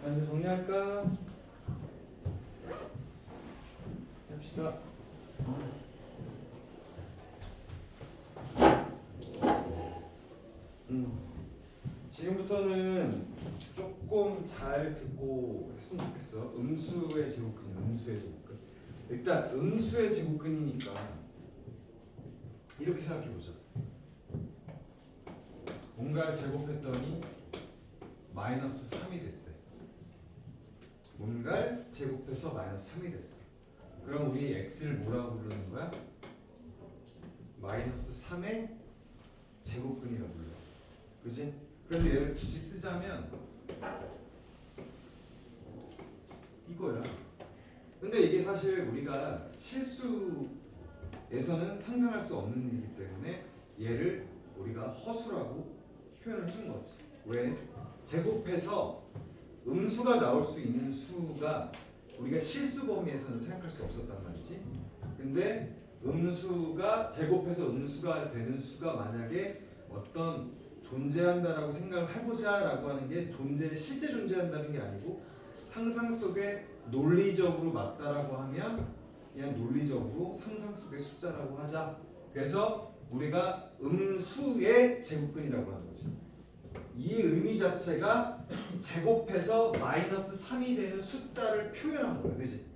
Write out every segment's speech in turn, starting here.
먼저 정리할까? 합시다. 지금부터는 조금 잘 듣고 했으면 좋겠어. 음수의 제곱근이야. 음수의 제곱근. 일단 음수의 제곱근이니까 이렇게 생각해보자. 뭔가를 제곱했더니 마이너스 3이 됐대. 뭔가를 제곱해서 마이너스 3이 됐어. 그럼 우리 x를 뭐라고 부르는 거야? 마이너스 3의 제곱근이라고 불러. 그지? 그래서 얘를 굳이 쓰자면 이거야. 근데 이게 사실 우리가 실수에서는 상상할 수 없는 일이기 때문에 얘를 우리가 허수라고 표현을 해준 거지. 왜? 제곱해서 음수가 나올 수 있는 수가 우리가 실수 범위에서는 생각할 수 없었단 말이지. 근데 음수가 제곱해서 음수가 되는 수가 만약에 어떤 존재한다라고 생각을 해보자라고 하는 게 실제 존재한다는 게 아니고 상상 속에 논리적으로 맞다라고 하면 그냥 논리적으로 상상 속의 숫자라고 하자. 그래서 우리가 음수의 제곱근이라고 하는 거지. 이 의미 자체가 제곱해서 마이너스 3이 되는 숫자를 표현한 거야. 그지?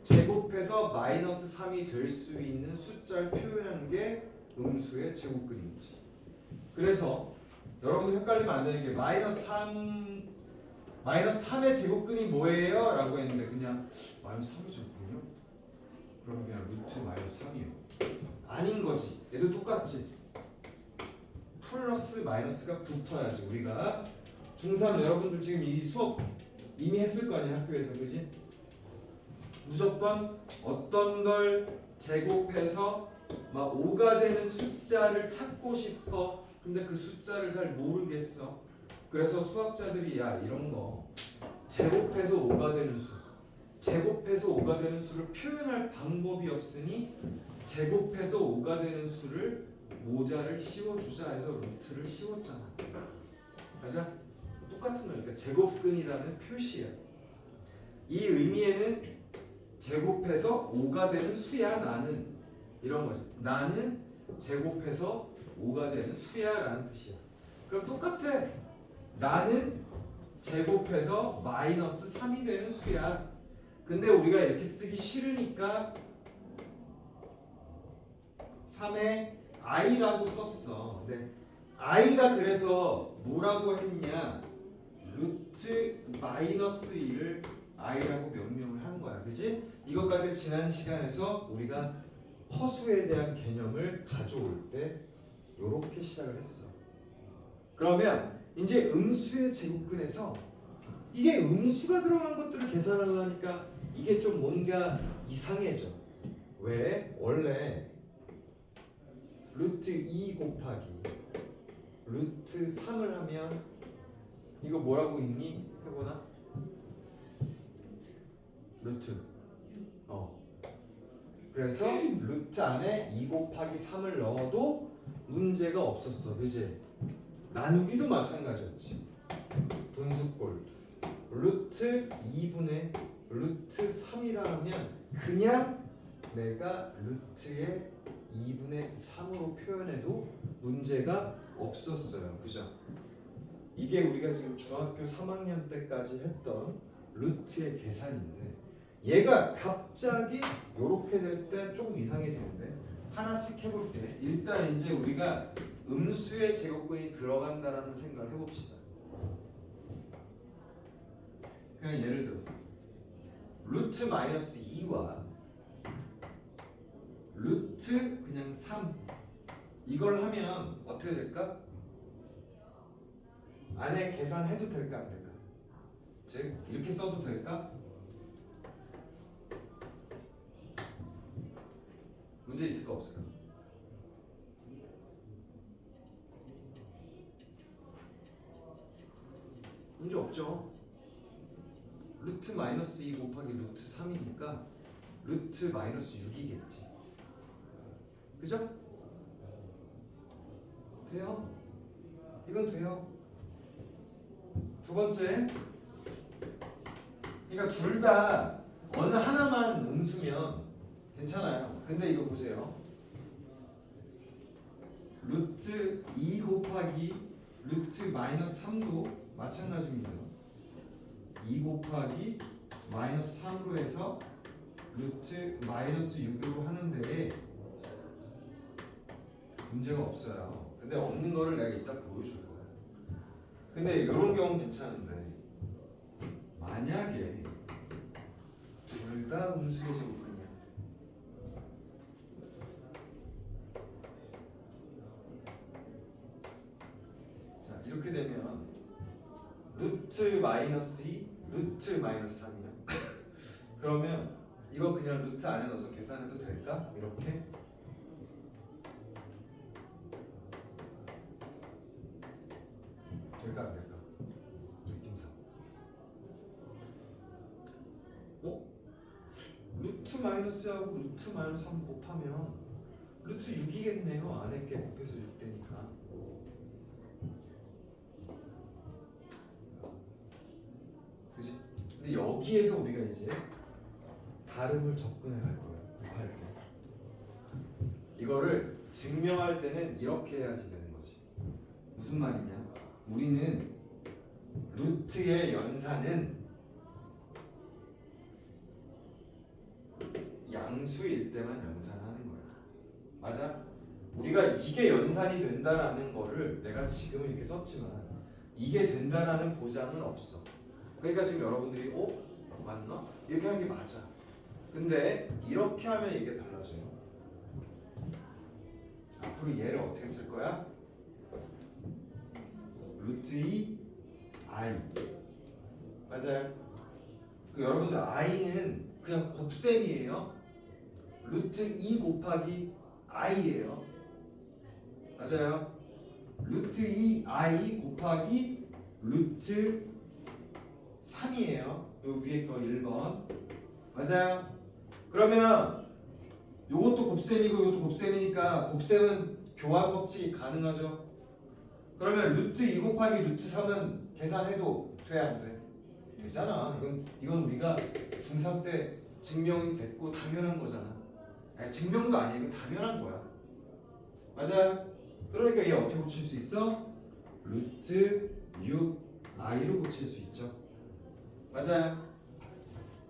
제곱해서 마이너스 3이 될 수 있는 숫자를 표현하는 게 음수의 제곱근인 거지. 그래서 여러분들 헷갈리면 안 되는 게 마이너스 3의 제곱근이 뭐예요? 라고 했는데 그냥 마이너스 3의 제곱근이요? 그럼 그냥 루트 마이너스 3이에요. 아닌 거지. 얘도 똑같지. 플러스 마이너스가 붙어야지. 우리가 중3 여러분들 지금 이 수업 이미 했을 거 아니야, 학교에서. 그지? 무조건 어떤 걸 제곱해서 막 5가 되는 숫자를 찾고 싶어. 근데 그 숫자를 잘 모르겠어. 그래서 수학자들이 야 이런 거 제곱해서 5가 되는 수, 제곱해서 5가 되는 수를 표현할 방법이 없으니 제곱해서 5가 되는 수를 모자를 씌워주자 해서 루트를 씌웠잖아. 맞아? 똑같은 거니까 제곱근이라는 표시야. 이 의미에는 제곱해서 5가 되는 수야 나는, 이런 거지. 나는 제곱해서 5가 되는 수야 라는 뜻이야. 그럼 똑같아. 나는 제곱해서 마이너스 3이 되는 수야. 근데 우리가 이렇게 쓰기 싫으니까 3에 i라고 썼어. 근데 i가 그래서 뭐라고 했냐? 루트 마이너스 1을 i라고 명명을 한 거야. 그지? 이것까지 지난 시간에서 우리가 허수에 대한 개념을 가져올 때 이렇게 시작을 했어. 그러면 이제 음수의 제곱근에서 이게 음수가 들어간 것들을 계산하려 하니까 이게 좀 뭔가 이상해져. 왜? 원래 루트 2 곱하기 루트 3을 하면 이거 뭐라고 읽니? 해보나? 루트. 그래서 루트 안에 2 곱하기 3을 넣어도 문제가 없었어. 그지? 나누기도 마찬가지였지. 분수꼴. 루트 2분의 루트 3이라 하면 그냥 내가 루트의 2분의 3으로 표현해도 문제가 없었어요. 그죠? 이게 우리가 지금 중학교 3학년 때까지 했던 루트의 계산인데 얘가 갑자기 이렇게 될 때 조금 이상해지는데 하나씩 해볼게. 일단 이제 우리가 음수의 제곱근이 들어간다라는 생각을 해봅시다. 그냥 예를 들어서 루트 마이너스 2와 루트 그냥 3 이걸 하면 어떻게 될까? 안에 계산해도 될까 안 될까? 즉 이렇게 써도 될까? 문제 있을까 없을까? 문제 없죠. 루트 마이너스 2 곱하기 루트 3이니까 루트 마이너스 6이겠지. 그죠? 돼요? 이건 돼요. 두 번째 그러니까 둘 다 어느 하나만 음수면 괜찮아요. 근데 이거 보세요. 루트 2 곱하기 루트 마이너스 3도 마찬가지입니다. 2 곱하기 마이너스 3으로 해서 루트 마이너스 6으로 하는데 문제가 없어요. 근데 없는 거를 내가 이따 보여줄 거야. 근데 이런 경우는 괜찮은데 만약에 둘 다 음수의 제곱근이야. 자, 이렇게 되면 루트 마이너스 2, 루트 마이너스 3이야. 그러면 이거 그냥 루트 안에 넣어서 계산해도 될까? 이렇게 될까 안 될까? 느낌상. 루트 마이너스하고 루트 마이너스 3 곱하면 루트 6이겠네요. 안에 게 곱해서 6되니까. 그지? 근데 여기에서 우리가 이제 다름을 접근해 갈 거예요. 곱할 때. 이거를 증명할 때는 이렇게 해야지 되는 거지. 무슨 말이냐? 우리는 루트의 연산은 양수일 때만 연산하는 거야. 맞아? 우리가 이게 연산이 된다라는 거를 내가 지금 이렇게 썼지만 이게 된다라는 보장은 없어. 그러니까 지금 여러분들이 맞나? 이렇게 하는 게 맞아. 근데 이렇게 하면 이게 달라져요. 앞으로 얘를 어떻게 쓸 거야? 루트 2 i 맞아요. 그 여러분들 i는 그냥 곱셈이에요. 루트 2 곱하기 i예요. 맞아요. 루트 2 i 곱하기 루트 3이에요. 요 위에 거 1번. 맞아요. 그러면 요것도 곱셈이고 요것도 곱셈이니까 곱셈은 교환 법칙이 가능하죠. 그러면 루트 2 곱하기 루트 3은 계산해도 돼 안 돼? 되잖아. 이건 우리가 중3 때 증명이 됐고 당연한 거잖아. 아니, 증명도 아니야. 이건 당연한 거야. 맞아요. 그러니까 얘 어떻게 고칠 수 있어? 루트 6i로 고칠 수 있죠. 맞아요.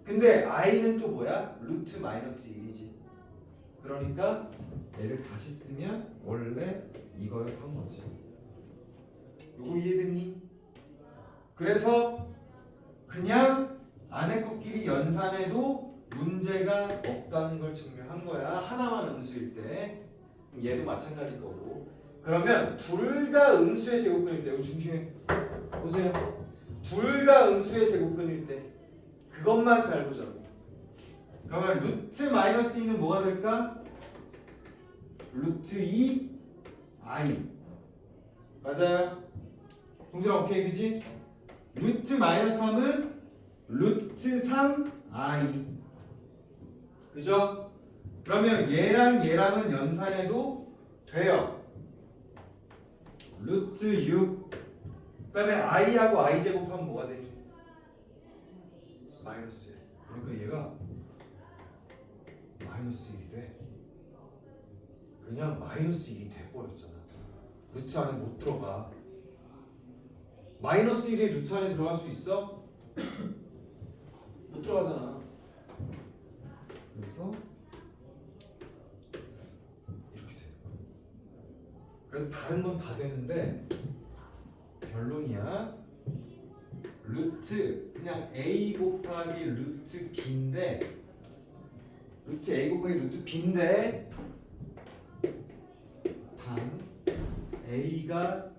근데 i는 또 뭐야? 루트 마이너스 1이지. 그러니까 얘를 다시 쓰면 원래 이거였던 거지. 요거 이해됐니? 그래서 그냥 안에 것끼리 연산해도 문제가 없다는 걸 증명한 거야. 하나만 음수일 때. 얘도 마찬가지일 거고. 그러면 둘 다 음수의 제곱근일 때, 이거 중심에 보세요. 둘 다 음수의 제곱근일 때 그것만 잘 보자고. 그러면 루트 마이너스 2는 뭐가 될까? 루트 2 i 맞아요? 동준아 오케이 그지? 루트 마이너스 3은 루트 3 i 그죠? 그러면 얘랑 얘랑은 연산해도 돼요. 루트 6 그다음에 i하고 i 제곱하면 뭐가 되니? 마이너스 1. 그러니까 얘가 마이너스 1이 돼. 그냥 마이너스 1이 돼버렸잖아. 루트 안에 못 들어가. 마이너스 1이 루트 안에 들어갈 수 있어? 못 들어가잖아. 그래서 이렇게 돼. 그래서 다른 건 다 되는데 결론이야. 루트 그냥 a 곱하기 루트 b인데 루트 a 곱하기 루트 b인데 단 a가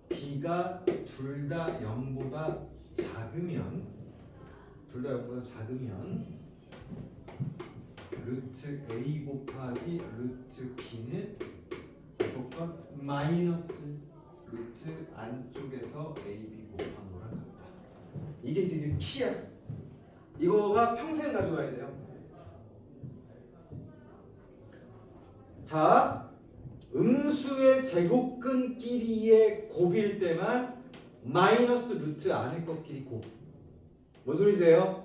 b가 둘 다 0보다 작으면 루트 a 곱하기 루트 b는 무조건 마이너스 루트 안쪽에서 ab 곱한 거랑 같다. 이게 되게 키야. 이거가 평생 가져가야 돼요. 자, 음수의 제곱근끼리의 곱일 때만 마이너스 루트 안에 것끼리 곱. 뭔 소리세요?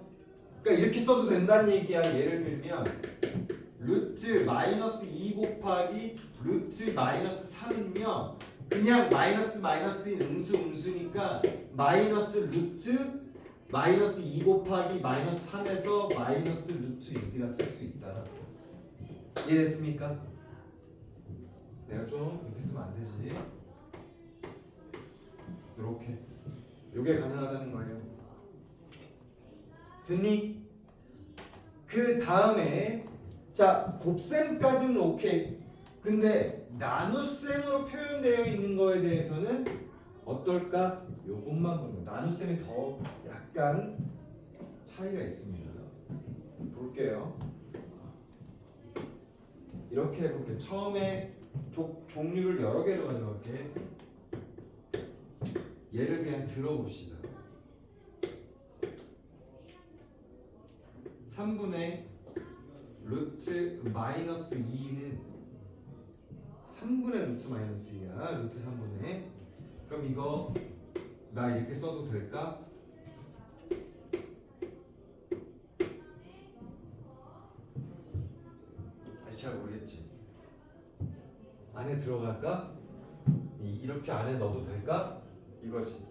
그러니까 이렇게 써도 된다는 얘기야. 예를 들면 루트 마이너스 2 곱하기 루트 마이너스 3이면 그냥 마이너스인 음수니까 마이너스 루트 마이너스 2 곱하기 마이너스 3에서 마이너스 루트 6이라 쓸 수 있다. 이해됐습니까? 내가 좀 이렇게 쓰면 안 되지. 이렇게. 이게 가능하다는 거예요. 됐니? 그 다음에 자 곱셈까지는 오케이. 근데 나눗셈으로 표현되어 있는 거에 대해서는 어떨까? 요것만 보는 거. 나눗셈이 더 약간 차이가 있습니다. 볼게요. 이렇게 해볼게요. 처음에 종류를 여러 개로 가져갈게. 얘를 그냥 들어봅시다. 3분의 루트 마이너스 2는 3분의 루트 마이너스 2야. 루트 3분의. 그럼 이거 나 이렇게 써도 될까? 아직 잘 모르겠지. 안에 들어갈까? 이렇게 안에 넣어도 될까? 이거지.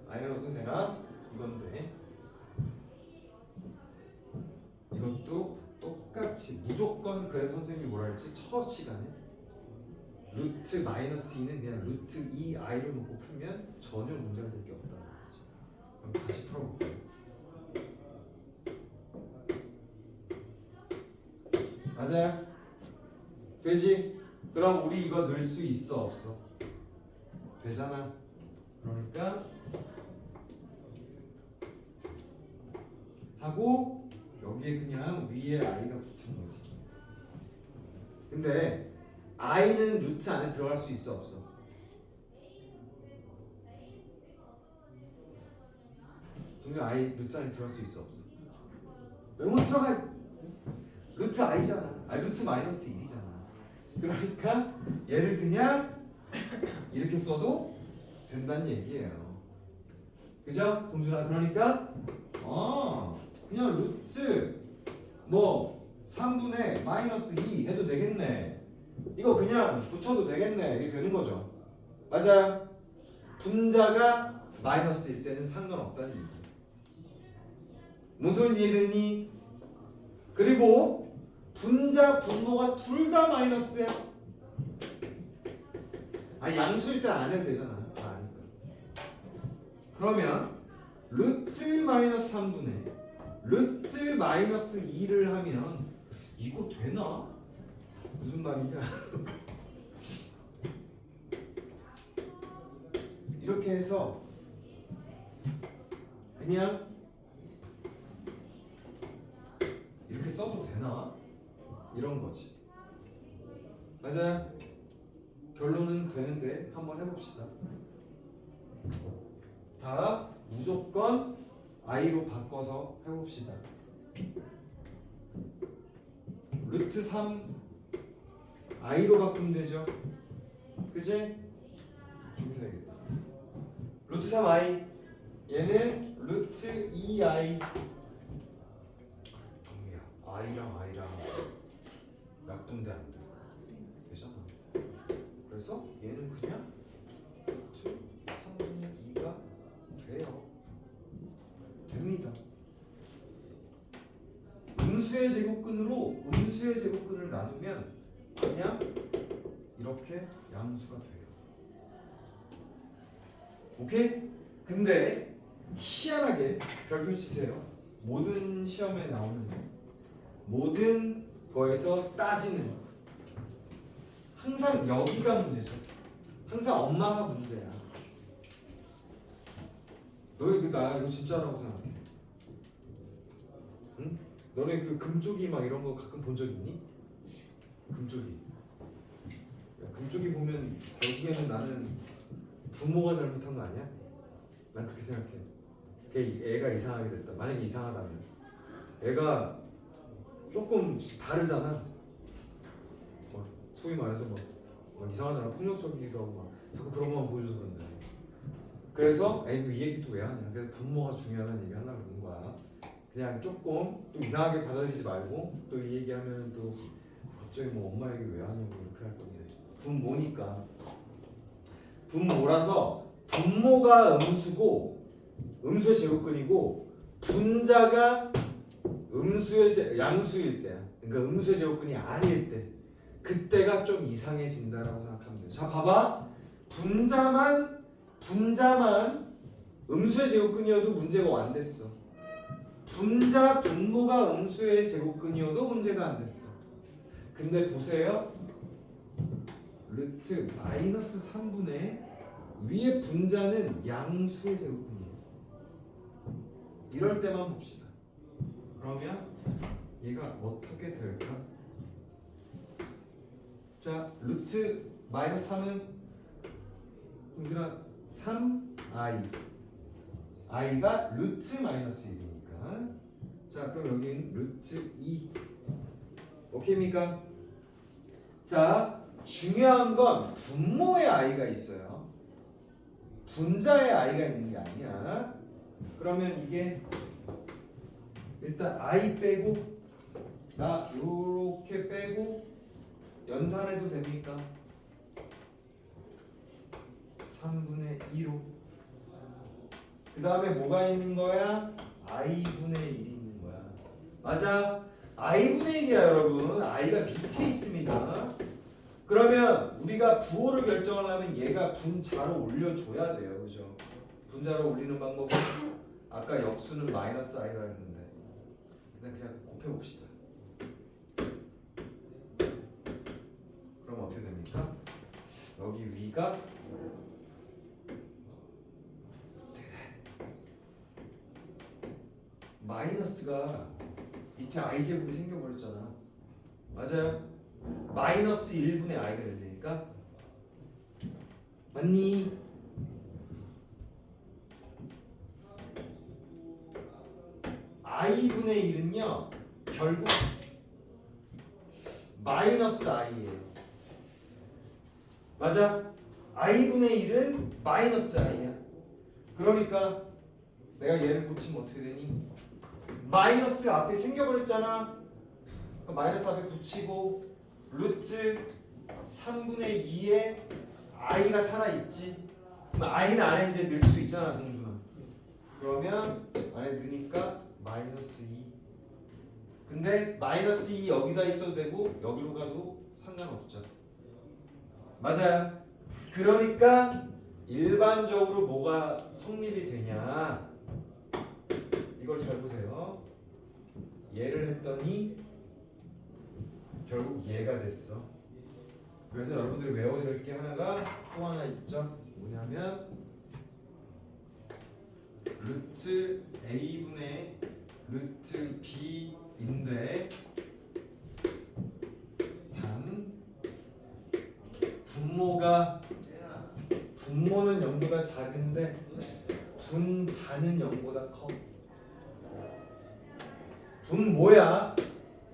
안에 넣어도 되나? 이건데. 이것도 똑같이 무조건. 그래서 선생님이 뭐라 했지? 첫 시간에 루트 마이너스 2는 그냥 루트 2i로 놓고 풀면 전혀 문제가 될 게 없다는 거지. 그럼 다시 풀어볼게요. 맞아요? 되지? 그럼 우리 이거 넣을 수 있어 없어? 되잖아. 그러니까 하고 여기에 그냥 위에 i가 붙은 거지. 근데 i는 루트 안에 들어갈 수 있어 없어? 동일 i 루트 안에 들어갈 수 있어 없어? 왜 못 들어가? 루트 i잖아. 루트 마이너스 1이잖아. 그러니까 얘를 그냥 이렇게 써도 된다는 얘기예요. 그죠? 동준아. 그러니까 그냥 루트 뭐 3분의 마이너스 2 해도 되겠네. 이거 그냥 붙여도 되겠네. 이게 되는 거죠. 맞아요. 분자가 마이너스일 때는 상관없다는 얘기. 뭔 소리인지 이해됐니? 그리고 분자 분모가 둘 다 마이너스야. 양수일 때 안 해도 되잖아. 다 아니까. 그러면 루트 마이너스 3분의 루트 마이너스 2를 하면 이거 되나? 무슨 말이냐? 이렇게 해서 그냥 이렇게 써도 되나? 이런 거지. 맞아요? 결론은 되는데 한번 해봅시다. 다 무조건 i로 바꿔서 해봅시다. 루트 3 i로 바꾸면 되죠. 그치? 저기서 해야겠다. 루트 3i 얘는 루트 2i. 정리야. i랑 약분돼 안 돼. 되잖아. 그래서 얘는 그냥 루트 3분의 2가 돼요. 됩니다. 음수의 제곱근으로 음수의 제곱근을 나누면 그냥 이렇게 양수가 돼요. 오케이? 근데 희한하게 별표 치세요. 모든 시험에 나오는 모든 거에서 따지는 항상 여기가 문제죠. 항상 엄마가 문제야. 너희 나 이거 진짜라고 생각해. 응? 너네 그 금쪽이 막 이런 거 가끔 본 적 있니? 금쪽이. 야, 금쪽이 보면 결국에는 나는 부모가 잘못한 거 아니야? 난 그렇게 생각해. 애가 이상하게 됐다. 만약에 이상하다면 애가 조금 다르잖아. 막 소위 말해서 막 이상하잖아. 폭력적이기도 하고 막 자꾸 그런 것만 보여줘서 그런데 그래서 에이 이 얘기 또 왜 하냐. 그래서 분모가 중요하다는 얘기 하려고 그러는 거야. 그냥 조금 또 이상하게 받아들이지 말고 또 이 얘기하면 또 갑자기 뭐 엄마 얘기 왜 하냐고 이렇게 할 건데 분모니까 분모라서 분모가 음수고 음수의 제곱근이고 분자가 양수일 때야. 그러니까 음수의 제곱근이 아닐 때 그때가 좀 이상해진다라고 생각하면 돼요. 자 봐봐 분자만 음수의 제곱근이어도 문제가 안 됐어. 분자 분모가 음수의 제곱근이어도 문제가 안 됐어. 근데 보세요. 루트 마이너스 3분의 위에 분자는 양수의 제곱근이에요. 이럴 때만 봅시다. 그러면 얘가 어떻게 될까? 자, 루트 마이너스 3은 동들아 3i i가 루트 마이너스 1이니까 자 그럼 여기는 루트 2 오케이입니까? 자 중요한 건 분모의 i가 있어요. 분자의 i가 있는 게 아니야. 그러면 이게 일단 i 빼고 나 요렇게 빼고 연산해도 됩니까? 3분의 2로 그 다음에 뭐가 있는 거야? i분의 1이 있는 거야. 맞아. i분의 1이야 여러분. i가 밑에 있습니다. 그러면 우리가 부호를 결정하려면 얘가 분자로 올려줘야 돼요. 그죠? 분자로 올리는 방법은 아까 역수는 마이너스 i라 했는데 그냥 곱해봅시다. 그럼 어떻게 됩니까? 여기 위가 마이너스가 밑에 i제곱이 생겨버렸잖아. 맞아요? 마이너스 1분의 i가 된다니까? 맞니? i분의 1은요 결국 마이너스 i예요. 맞아? i분의 1은 마이너스 i야. 그러니까 내가 얘를 고치면 어떻게 되니? 마이너스 앞에 생겨버렸잖아. 마이너스 앞에 붙이고 루트 3분의 2에 i가 살아있지. 그럼 i는 안에 이제 넣을 수 있잖아 동준아. 그러면 안에 넣으니까 마이너스 2. 근데 마이너스 2 여기다 있어도 되고 여기로 가도 상관없죠. 맞아요. 그러니까 일반적으로 뭐가 성립이 되냐. 이걸 잘 보세요. 얘를 했더니 결국 얘가 됐어. 그래서 여러분들이 외워야 될 게 하나가 또 하나 있죠. 뭐냐면 루트 a분의 루트 b인데 단 분모는 0보다 작은데 분자는 0보다 커. 분모야.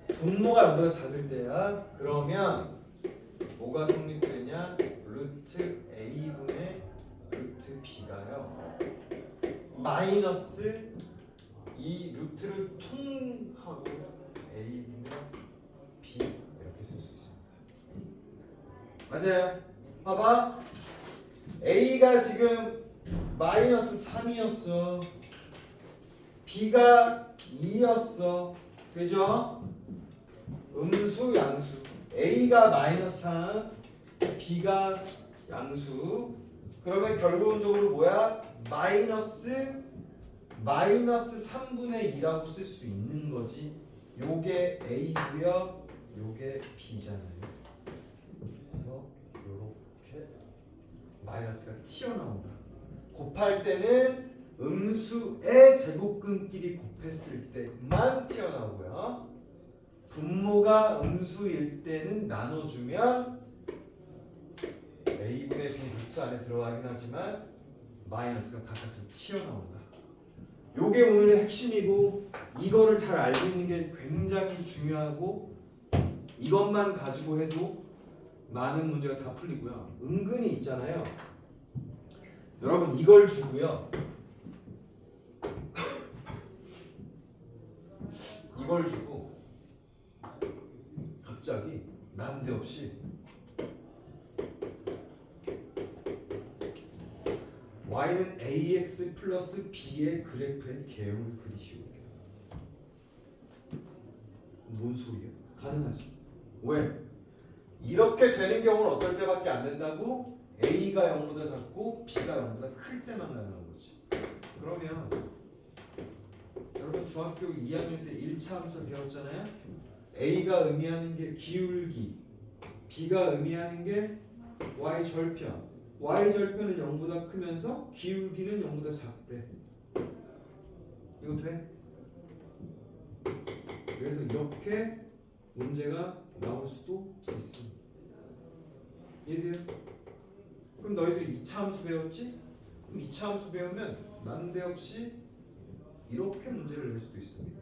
분모가 0보다 작을 때야. 그러면 뭐가 성립되냐? 루트 a분의 루트 b가요. 마이너스 이 루트를 통하고 a분의 b 이렇게 쓸 수 있습니다. 맞아요. 봐봐. a가 지금 마이너스 3이었어. b가 2였어. 그죠? 음수 양수. a가 마이너스 3, b가 양수. 그러면 결론적으로 뭐야? 마이너스 3분의 2라고 쓸 수 있는 거지. 요게 a고요. 요게 b잖아요. 그래서 요렇게 마이너스가 튀어나온다. 곱할 때는 음수의 제곱근끼리 곱했을 때만 튀어나오고요. 분모가 음수일 때는 나눠주면 a분의 b 루트 안에 들어가긴 하지만 마이너스가 바깥으로 튀어나온다. 요게 오늘의 핵심이고 이거를 잘 알고 있는 게 굉장히 중요하고 이것만 가지고 해도 많은 문제가 다 풀리고요. 은근히 있잖아요. 여러분 이걸 주고요. 이걸 주고 갑자기 난데없이 y는 ax 플러스 b의 그래프의 개형을 그리시오. 뭔 소리야? 가능하지. 왜? 이렇게 되는 경우는 어떨 때밖에 안 된다고? a가 0보다 작고 b가 0보다 클 때만 가능한 거지. 그러면 여러분 중학교 2학년 때 1차 함수 배웠잖아요. a가 의미하는 게 기울기, b가 의미하는 게 y 절편. y 절편은 0보다 크면서 기울기는 0보다 작대. 이거 돼? 그래서 이렇게 문제가 나올 수도 있습니다. 이해돼요? 그럼 너희들 2차 함수 배웠지? 그럼 2차 함수 배우면 난데없이 이렇게 문제를 낼 수도 있습니다.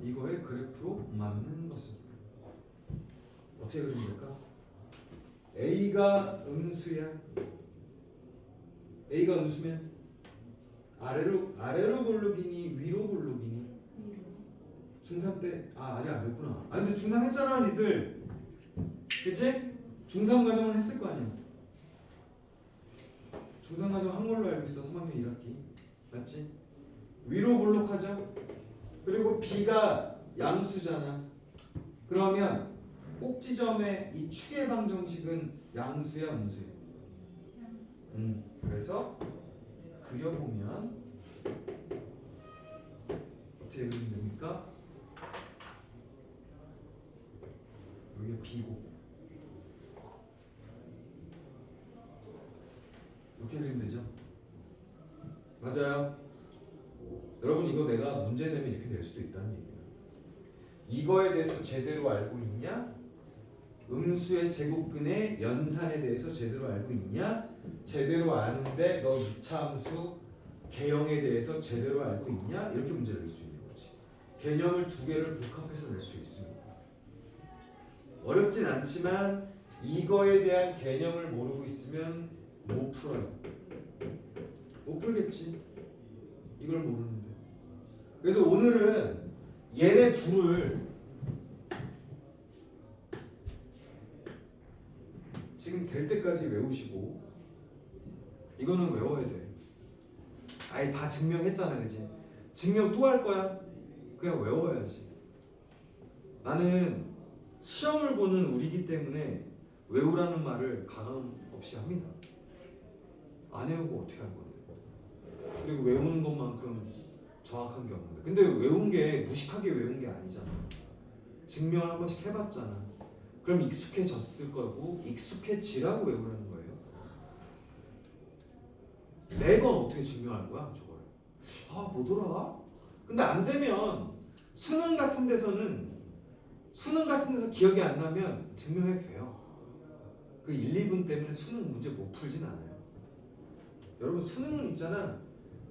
이거의 그래프로 맞는 것은 어떻게 그리면 될까? A가 음수야. A가 음수면 아래로 볼록이니 위로 볼록이니? 중3 때 아직 안 했구나. 근데 중3 했잖아 니들. 그치? 중3 과정은 했을 거 아니야. 중3 과정 한 걸로 알고 있어. 3학년 1학기 맞지? 위로 볼록하죠? 그리고 B가 양수잖아. 그러면 꼭지점의 이 축의 방정식은 양수야 음수야? 그래서 그려보면 어떻게 그리면 됩니까? 여기가 B고 이렇게 그리면 되죠? 맞아요. 여러분 이거 내가 문제 내면 이렇게 낼 수도 있다는 얘기야. 이거에 대해서 제대로 알고 있냐? 음수의 제곱근의 연산에 대해서 제대로 알고 있냐? 제대로 아는데 너 2차 함수 개형에 대해서 제대로 알고 있냐? 이렇게 문제를 낼 수 있는 거지. 개념을 두 개를 복합해서 낼 수 있습니다. 어렵진 않지만 이거에 대한 개념을 모르고 있으면 못 풀어요. 못 풀겠지. 이걸 모르는데. 그래서 오늘은 얘네 둘을 지금 될 때까지 외우시고 이거는 외워야 돼. 아니 다 증명했잖아, 그지? 증명 또 할 거야? 그냥 외워야지. 나는 시험을 보는 우리기 때문에 외우라는 말을 가감 없이 합니다. 안 외우고 어떻게 할 건데? 그리고 외우는 것만큼 정확한 게 없는데. 근데 외운 게 무식하게 외운 게 아니잖아. 증명을 한 번씩 해봤잖아. 그럼 익숙해졌을 거고 익숙해지라고 외우라는 거예요. 매번 어떻게 증명할 거야 저걸? 뭐더라? 근데 안 되면 수능 같은 데서 기억이 안 나면 증명해도 돼요. 그 1, 2분 때문에 수능 문제 못 풀진 않아요. 여러분 수능은 있잖아.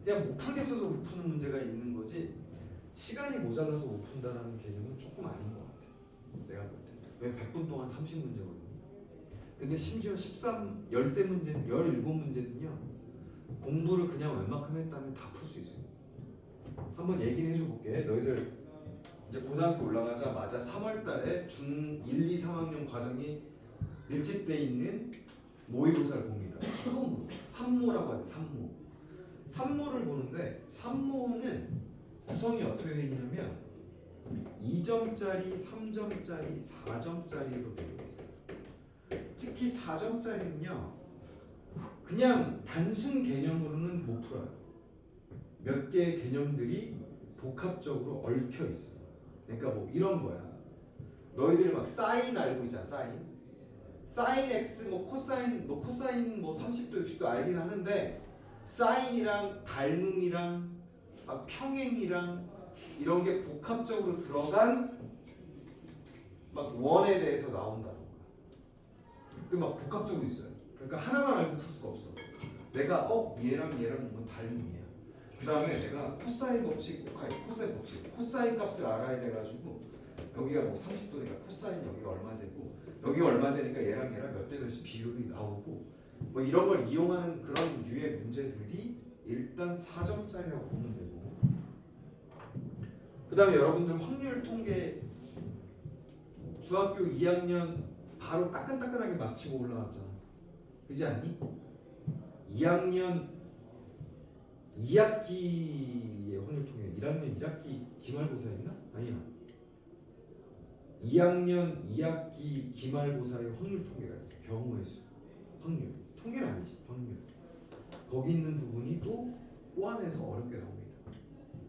그냥 못 풀겠어서 못 푸는 문제가 있는 거지 시간이 모자라서 못 푼다는 개념은 조금 아닌 것 같아. 내가 볼 때. 왜 100분 동안 30문제거든요. 근데 심지어 13문제, 17문제는요. 공부를 그냥 웬만큼 했다면 다 풀 수 있어요. 한번 얘기를 해줘 볼게. 너희들 이제 고등학교 올라가자마자 3월달에 중 1, 2, 3학년 과정이 밀집돼 있는 모의고사를 봅니다. 처음으로 산모라고 하죠. 산모를 보는데 산모는 구성이 어떻게 되어 있냐면 2점짜리, 3점짜리, 4점짜리로 되어 있어요. 특히 4점짜리는요. 그냥 단순 개념으로는 못 풀어요. 몇 개의 개념들이 복합적으로 얽혀 있어요. 그러니까 뭐 이런 거야. 너희들 막 사인 알고 있잖아. 사인 x 코사인 30도 60도 알긴 하는데 사인이랑 닮음이랑 막 평행이랑 이런 게 복합적으로 들어간 막 원에 대해서 나온다던가. 그 막 복합적으로 있어요. 그러니까 하나만 알고 풀 수가 없어. 내가 얘랑 뭔가 닮음이야. 그 다음에 내가 코사인 법칙, 코사인 법칙, 코사인 값을 알아야 돼가지고 여기가 뭐 30도니까 코사인 여기가 얼마 되고 여기가 얼마 되니까 얘랑 몇 대 몇이 비율이 나오고 뭐 이런 걸 이용하는 그런 유의 문제들이 일단 4점짜리라고 보면 되고 그 다음에 여러분들 확률 통계 중학교 2학년 바로 따끈따끈하게 마치고 올라왔잖아. 그지 않니? 2학년 2학기의 확률 통계 1학년 1학기 기말고사였나? 아니야. 2학년 2학기 기말고사의 확률 통계가 있어. 경우의 수. 확률. 통계는 아니지. 확률. 거기 있는 부분이 또 꼬안에서 어렵게 나옵니다.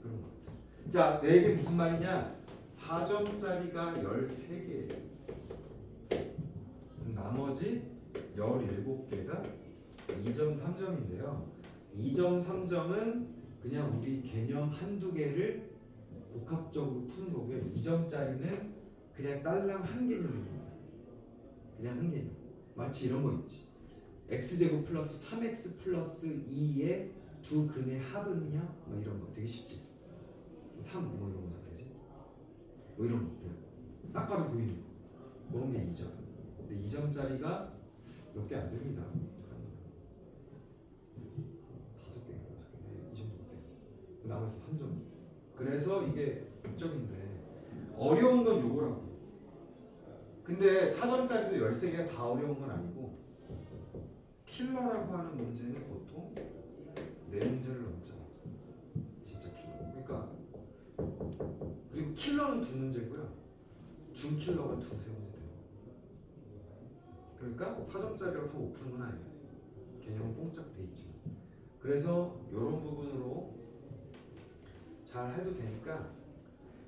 그런 것 같아. 자, 내 얘기 무슨 말이냐? 4점짜리가 13개예요. 나머지 17개가 2점 3점인데요. 2점 3점은 그냥 우리 개념 한두 개를 복합적으로 푸는 거고요. 2점짜리는 그냥 딸랑 한 개념입니다. 그냥 한 개념. 마치 이런 거 있지. x제곱 플러스 3x 플러스 2의 두 근의 합은요? 뭐 이런 거 되게 쉽지. 3 뭐 이런 거잖아, 그지? 뭐 이런 거 그냥 딱 봐도 보이는 거. 그런 게 2점. 근데 2점짜리가 몇 개 안 됩니다. 5개, 6개, 이 정도밖에. 나머지 3점. 그래서 이게 목적인데 어려운 건 요거라고. 근데 4점짜리도 13개가 다 어려운 건 아니고 킬러라고 하는 문제는 보통 4문제를 넘지 않습니다. 진짜 킬러. 그러니까 그리고 킬러는 2문제고요. 준킬러가 2-3문제 돼요. 그러니까 4점짜리라고 다 못 푸는 건 아니에요. 개념은 뽕짝 돼 있지만. 그래서 이런 부분으로 잘 해도 되니까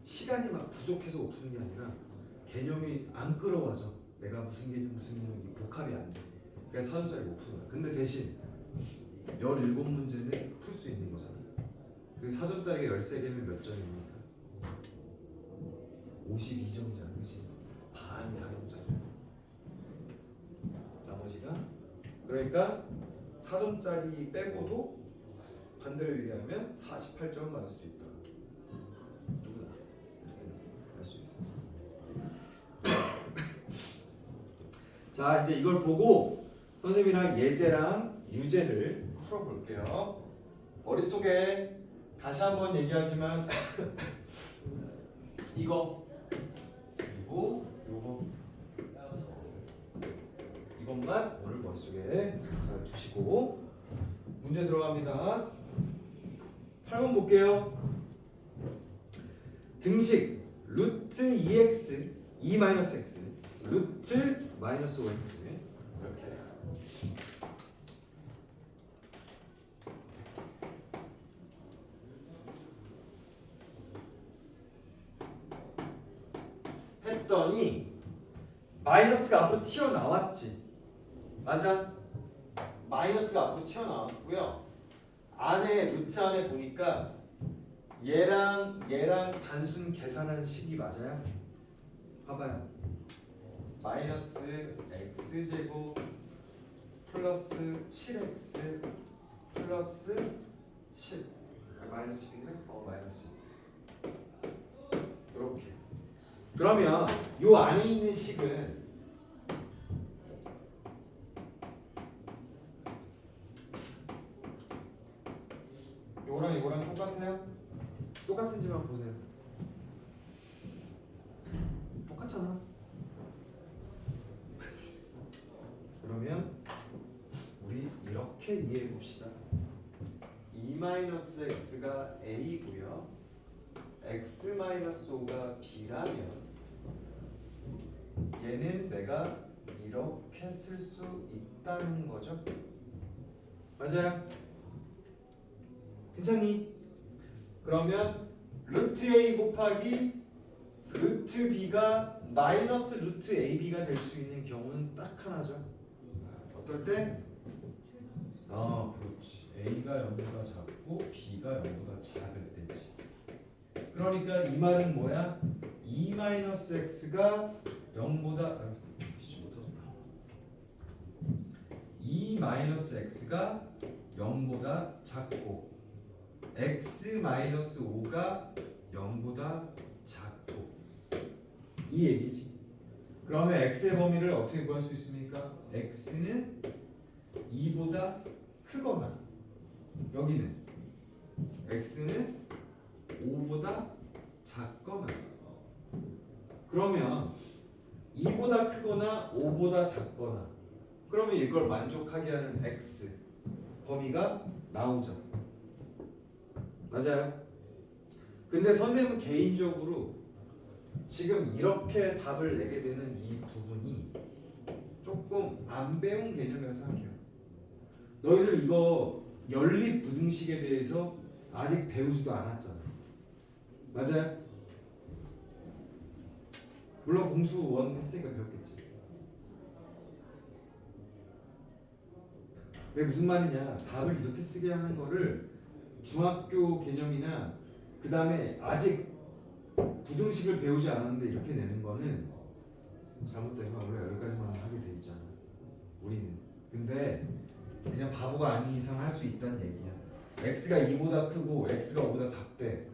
시간이 막 부족해서 못 푸는 게 아니라 개념이 안 끌어와져. 내가 무슨 개념 이 복합이 안 돼. 그래서 4점짜리 못 푸는 거야. 근데 대신 17문제는 풀 수 있는 거잖아. 그 4점짜리가 13개면 몇 점입니까? 52점이잖아, 그치? 반 4점짜리. 나머지가 그러니까 4점짜리 빼고도 반대로 얘기하면 48점은 맞을 수 있다. 누구나 할 수 있어. 자, 이제 이걸 보고 선생님이랑 예제랑 유제를 풀어볼게요. 머릿속에 다시 한번 얘기하지만 이거 그리고 요거 이것만 오늘 머릿속에 잘 두시고 문제 들어갑니다. 8번 볼게요. 등식 루트 2x 2-x 루트 마이너스 5x 이렇게 했더니 마이너스가 앞으로 튀어나왔지. 맞아? 마이너스가 앞으로 튀어나왔고요. 안에 루트 안에 보니까 얘랑 단순 계산한 식이 맞아요? 봐봐요. 마이너스 x제곱 플러스 7x 플러스 10 마이너스 10이네? 마이너스 10 이렇게. 그러면 요 안에 있는 식은 요거랑 똑같아요? 똑같은지만 보세요. 똑같잖아. 그러면 우리 이렇게 이해해 봅시다. 2-x가 a고요. x-5가 b라면 얘는 내가 이렇게 쓸 수 있다는 거죠. 맞아요? 괜찮니? 그러면 루트 a 곱하기 루트 b가 마이너스 루트 ab가 될 수 있는 경우는 딱 하나죠. 어떨 때? 그렇지. a가 0보다 작고 b가 0보다 작을 때지. 그러니까 이 말은 뭐야? 2-x가 0보다 2-x가 0보다 작고 x-5가 0보다 작고 이 얘기지. 그러면 x의 범위를 어떻게 구할 수 있습니까? x는 2보다 크거나 여기는 x는 5보다 작거나. 그러면 2보다 크거나 5보다 작거나 그러면 이걸 만족하게 하는 x 범위가 나오죠. 맞아요? 근데 선생님은 개인적으로 지금 이렇게 답을 내게 되는 이 부분이 조금 안 배운 개념이라고 생각해요. 너희들 이거 연립 부등식에 대해서 아직 배우지도 않았잖아. 맞아요? 물론 공수 원 했으니까 배웠겠지. 그게 무슨 말이냐? 답을 이렇게 쓰게 하는 거를 중학교 개념이나 그 다음에 아직 부등식을 배우지 않았는데 이렇게 내는 거는 잘못된 건 원래 여기까지만 하게 돼 있잖아. 우리는. 근데 그냥 바보가 아닌 이상 할 수 있다는 얘기야. x가 2보다 크고 x가 5보다 작대.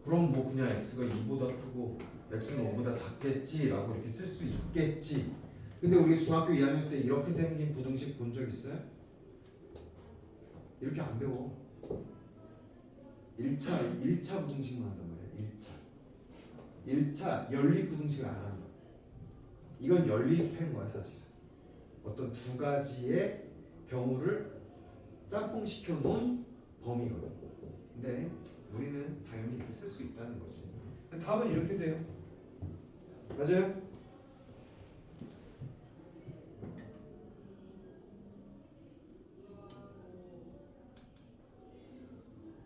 그럼 뭐 그냥 x가 2보다 크고 x는 5보다 작겠지라고 이렇게 쓸 수 있겠지. 근데 우리 중학교 2학년 때 이렇게 생긴 부등식 본 적 있어요? 이렇게 안 배워. 1차 부등식만 한단 말이야. 1차 연립 부등식을 안 한다. 이건 연립한 거야 사실. 어떤 두 가지의 경우를 짬뽕시켜 놓은 범위거든. 근데 우리는 당연히 이렇게 쓸 수 있다는 거지. 답은 이렇게 돼요. 맞아요?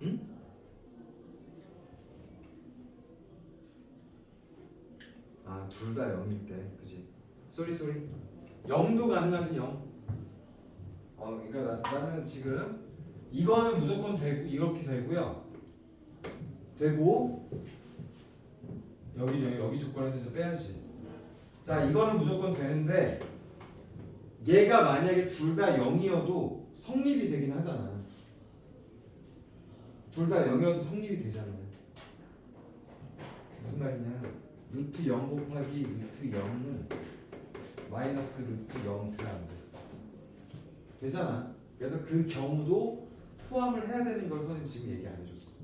응? 아, 둘 다 0일 때, 그지? 쏘리. 0도 가능하지 0. 그러니까 나는 지금 이거는 무조건 되고 이렇게 되고요. 되고 여기 조건에서 이제 빼야지. 자, 이거는 무조건 되는데 얘가 만약에 둘 다 0이어도 성립이 되긴 하잖아. 둘 다 0이어도 성립이 되잖아요. 무슨 말이냐? 루트 0 곱하기 루트 0은 마이너스 루트 0 돼야 안 돼. 되잖아. 그래서 그 경우도 포함을 해야 되는 걸 선생님 지금 얘기 안 해줬어.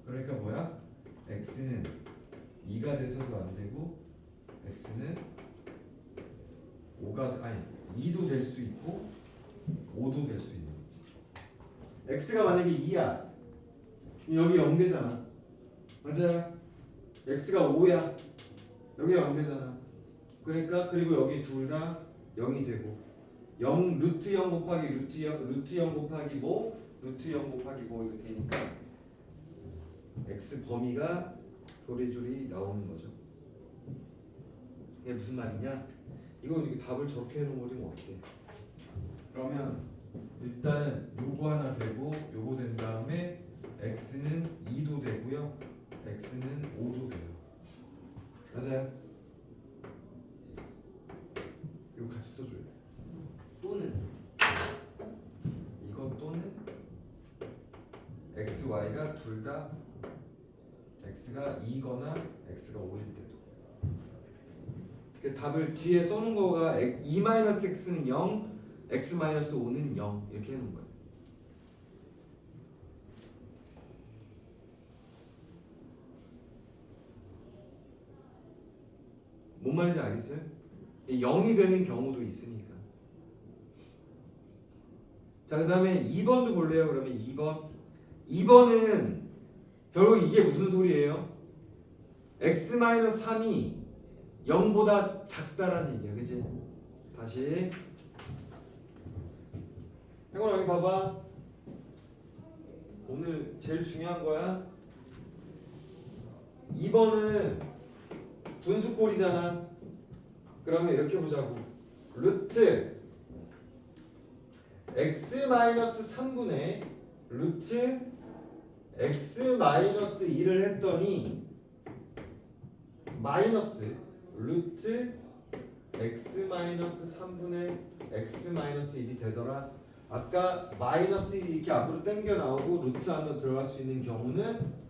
그러니까 뭐야? x는 2가 돼서도 안 되고 x는 2도 될 수 있고 5도 될 수 있는 거지. x가 만약에 2야. 여기 0 되잖아. 맞아요? x가 5야. 여기 0 되잖아. 그러니까 그리고 여기 둘 다 0이 되고 0 루트 0 곱하기 루트 0 곱하기 뭐 루트 0 곱하기 뭐 이렇게 되니까 x 범위가 조리조리 나오는 거죠. 이게 무슨 말이냐? 이게 답을 저렇게 해놓으면 어떻게? 그러면 일단은 요거 하나 되고 요거 된 다음에 x는 2도 되고요, x는 5도 돼요. 맞아요? 이거 같이 써줘야 돼. 또는 이거 또는 x, y가 둘 다 x가 2거나 x가 5일 때도. 답을 뒤에 써놓은 거가 2-x는 0, x-5는 0 이렇게 해놓은 거예요. 뭔 말인지 알겠어요? 0이 되는 경우도 있으니까. 자, 그 다음에 2번도 볼래요? 그러면 2번은 결국 이게 무슨 소리예요? x-3이 0보다 작다라는 얘기야. 그치? 다시 행원아 여기 봐봐. 오늘 제일 중요한 거야. 2번은 분수꼴이잖아. 그러면 이렇게 보자고. 루트 x-3분의 루트 x-2를 했더니 마이너스 루트 x-3분의 x-1이 되더라. 아까 마이너스 1이 이렇게 앞으로 당겨 나오고 루트 안으로 들어갈 수 있는 경우는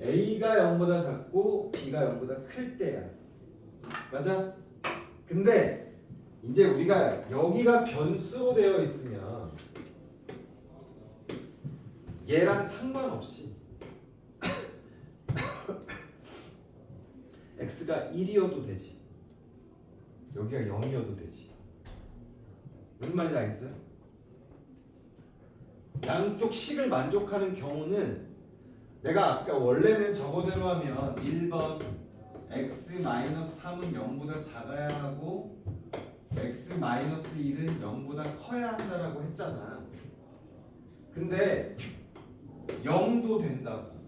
a가 0보다 작고 b가 0보다 클 때야. 맞아? 근데 이제 우리가 여기가 변수로 되어 있으면 얘랑 상관없이 x가 1이어도 되지, 여기가 0이어도 되지. 무슨 말인지 알겠어요? 양쪽 식을 만족하는 경우는 내가 아까 원래는 저거대로 하면 1번 x-3은 0보다 작아야 하고 x-1은 0보다 커야 한다라고 했잖아. 근데 0도 된다고.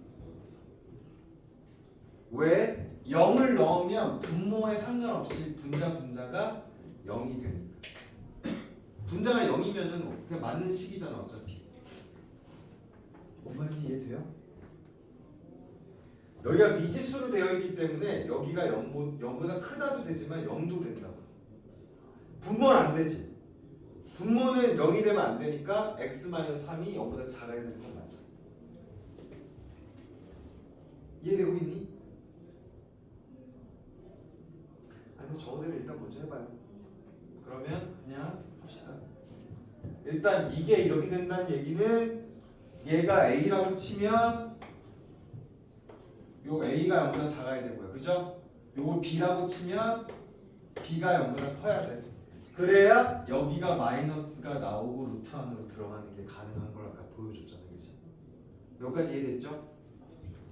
왜? 0을 넣으면 분모에 상관없이 분자가 0이 되니까. 분자가 0이면은 그냥 맞는 식이잖아 어차피. 뭔 말인지 이해돼요? 여기가 미지수로 되어 있기 때문에 여기가 0보다 크다도 되지만 0도 된다고. 분모는 안 되지. 분모는 0이 되면 안 되니까 x-3이 0보다 작아야 되는 건 맞아. 이해되고 있니? 아니면 저거대로 일단 먼저 해봐요. 그러면 그냥 합시다. 일단 이게 이렇게 된다는 얘기는 얘가 A라고 치면 요 A가 0보다 작아야 되고요. 그죠? 요걸 B라고 치면 B가 0보다 커야 돼. 그래야 여기가 마이너스가 나오고 루트 안으로 들어가는 게 가능한 걸 아까 보여줬잖아요. 그치? 여기까지 이해됐죠?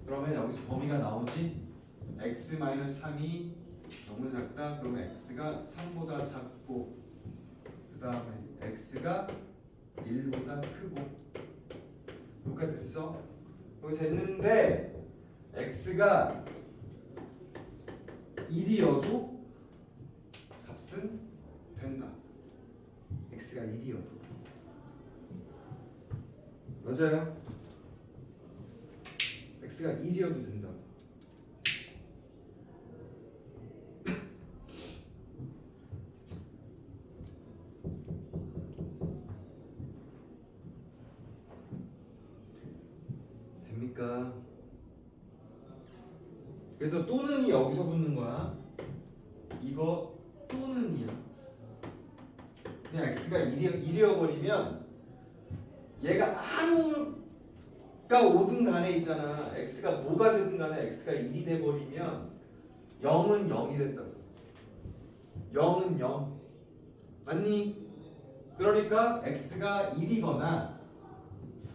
그러면 여기서 범위가 나오지? x-3이 0보다 작다. 그러면 x가 3보다 작고 그 다음에 x가 1보다 크고 여기까지 됐어? 여기 됐는데 x가 1이어도 값은 된다. x가 1이어도 맞아요? x가 1이어도 된다. 됩니까? 그래서 또는이 여기서 붙는 거야. 이거 또는이야. 그냥 x가 1이어 버리면 얘가 아무가 오든 간에 있잖아. x가 뭐가 되든 간에 x가 1이 돼 버리면 0은 0이 된다고. 0은 0. 맞니? 그러니까 x가 1이거나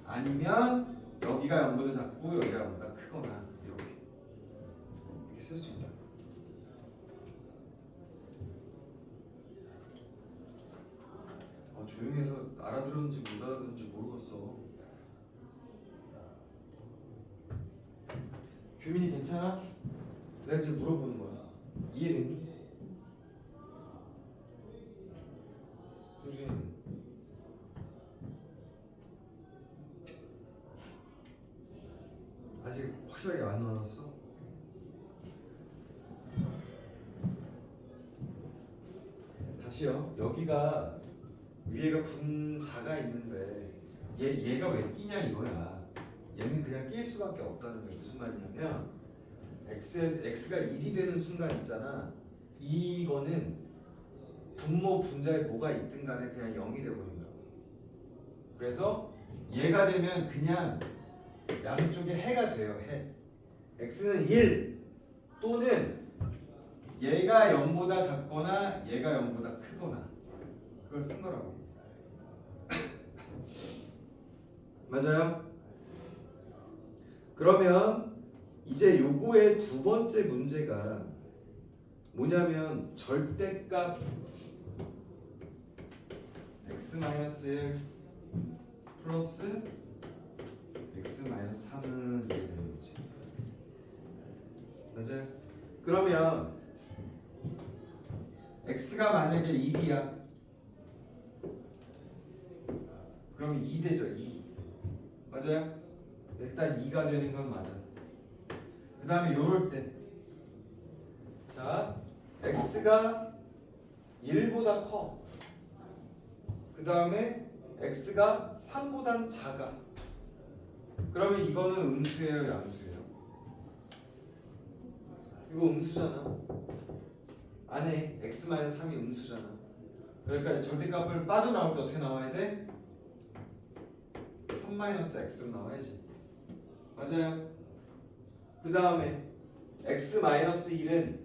아니면 여기가 0보다 작고 여기가 0보다 크거나 이렇게 쓸 수 있다. 조용히 해서 알아들었는지 못 알아들었는지 모르겠어. 규민이 괜찮아? 내가 지금 물어보는 거야. 이해됐니? 효준이는 아직 확실하게 안 나왔어? 다시요. 여기가 위에가 분자가 있는데 얘가 왜 끼냐 이거야. 얘는 그냥 낄 수밖에 없다는 게 무슨 말이냐면 x가 1이 되는 순간 있잖아. 이거는 분모 분자에 뭐가 있든 간에 그냥 0이 돼버린다고. 그래서 얘가 되면 그냥 양쪽에 해가 돼요. 해. x는 1 또는 얘가 0보다 작거나 얘가 0보다 크거나 그걸 쓴 거라고. 맞아요? 그러면 이제 요거의 두 번째 문제가 뭐냐면 절대값 x-1 플러스 x-3은 이렇게 되는 거지. 맞아요? 그러면 x가 만약에 1이야. 그럼 2 되죠. 2. 맞아요? 일단 2가 되는 건 맞아. 그 다음에 요럴 때 자, x가 1보다 커. 그 다음에 x가 3보단 작아. 그러면 이거는 음수예요, 양수예요? 이거 음수잖아. 안에 x-3이 음수잖아. 그러니까 절대값을 빠져나올 때 어떻게 나와야 돼? 3-x로 나와야지. 맞아요. 그 다음에 x-1은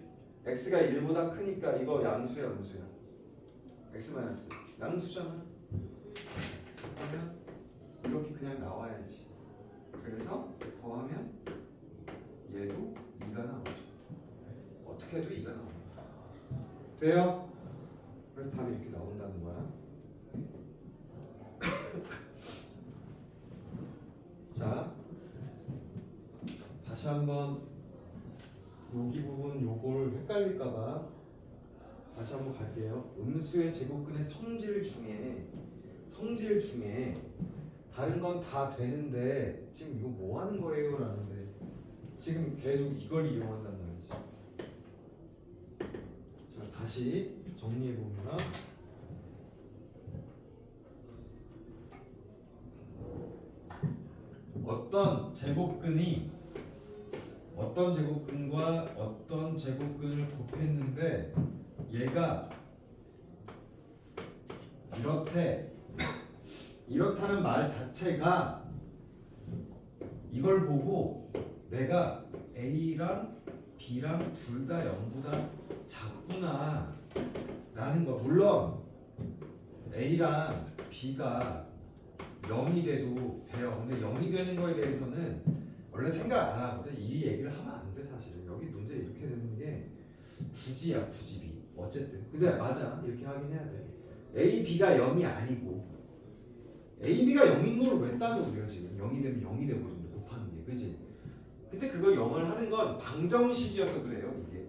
x가 1보다 크니까 이거 양수야 음수야? x- 양수잖아. 그러면 이렇게 그냥 나와야지. 그래서 더하면 얘도 2가 나오죠. 어떻게 해도 2가 나옵니다. 돼요? 그래서 답이 이렇게 나온다는 거야. 자, 다시 한번 여기 부분 요걸 헷갈릴까봐 다시 한번 갈게요. 음수의 제곱근의 성질 중에 다른 건 다 되는데 지금 이거 뭐 하는 거예요? 라는데 지금 계속 이걸 이용한단 말이지. 자, 다시 정리해 보면 어떤 제곱근과 어떤 제곱근을 곱했는데 얘가 이렇다는 말 자체가 이걸 보고 내가 A랑 B랑 둘 다 0보다 작구나 라는 거. 물론 A랑 B가 0이 돼도 돼요. 근데 0이 되는 거에 대해서는 원래 생각 안 하거든. 이 얘기를 하면 안 돼. 사실은 여기 문제 이렇게 되는 게 굳이야, 굳이비. 어쨌든 근데 맞아, 이렇게 하긴 해야 돼. A, B가 0이 아니고 A, B가 0인 걸 왜 따져 우리가 지금. 0이 되면 0이 되거든, 곱하는 게. 그지? 근데 그걸 0을 하는 건 방정식이어서 그래요. 이게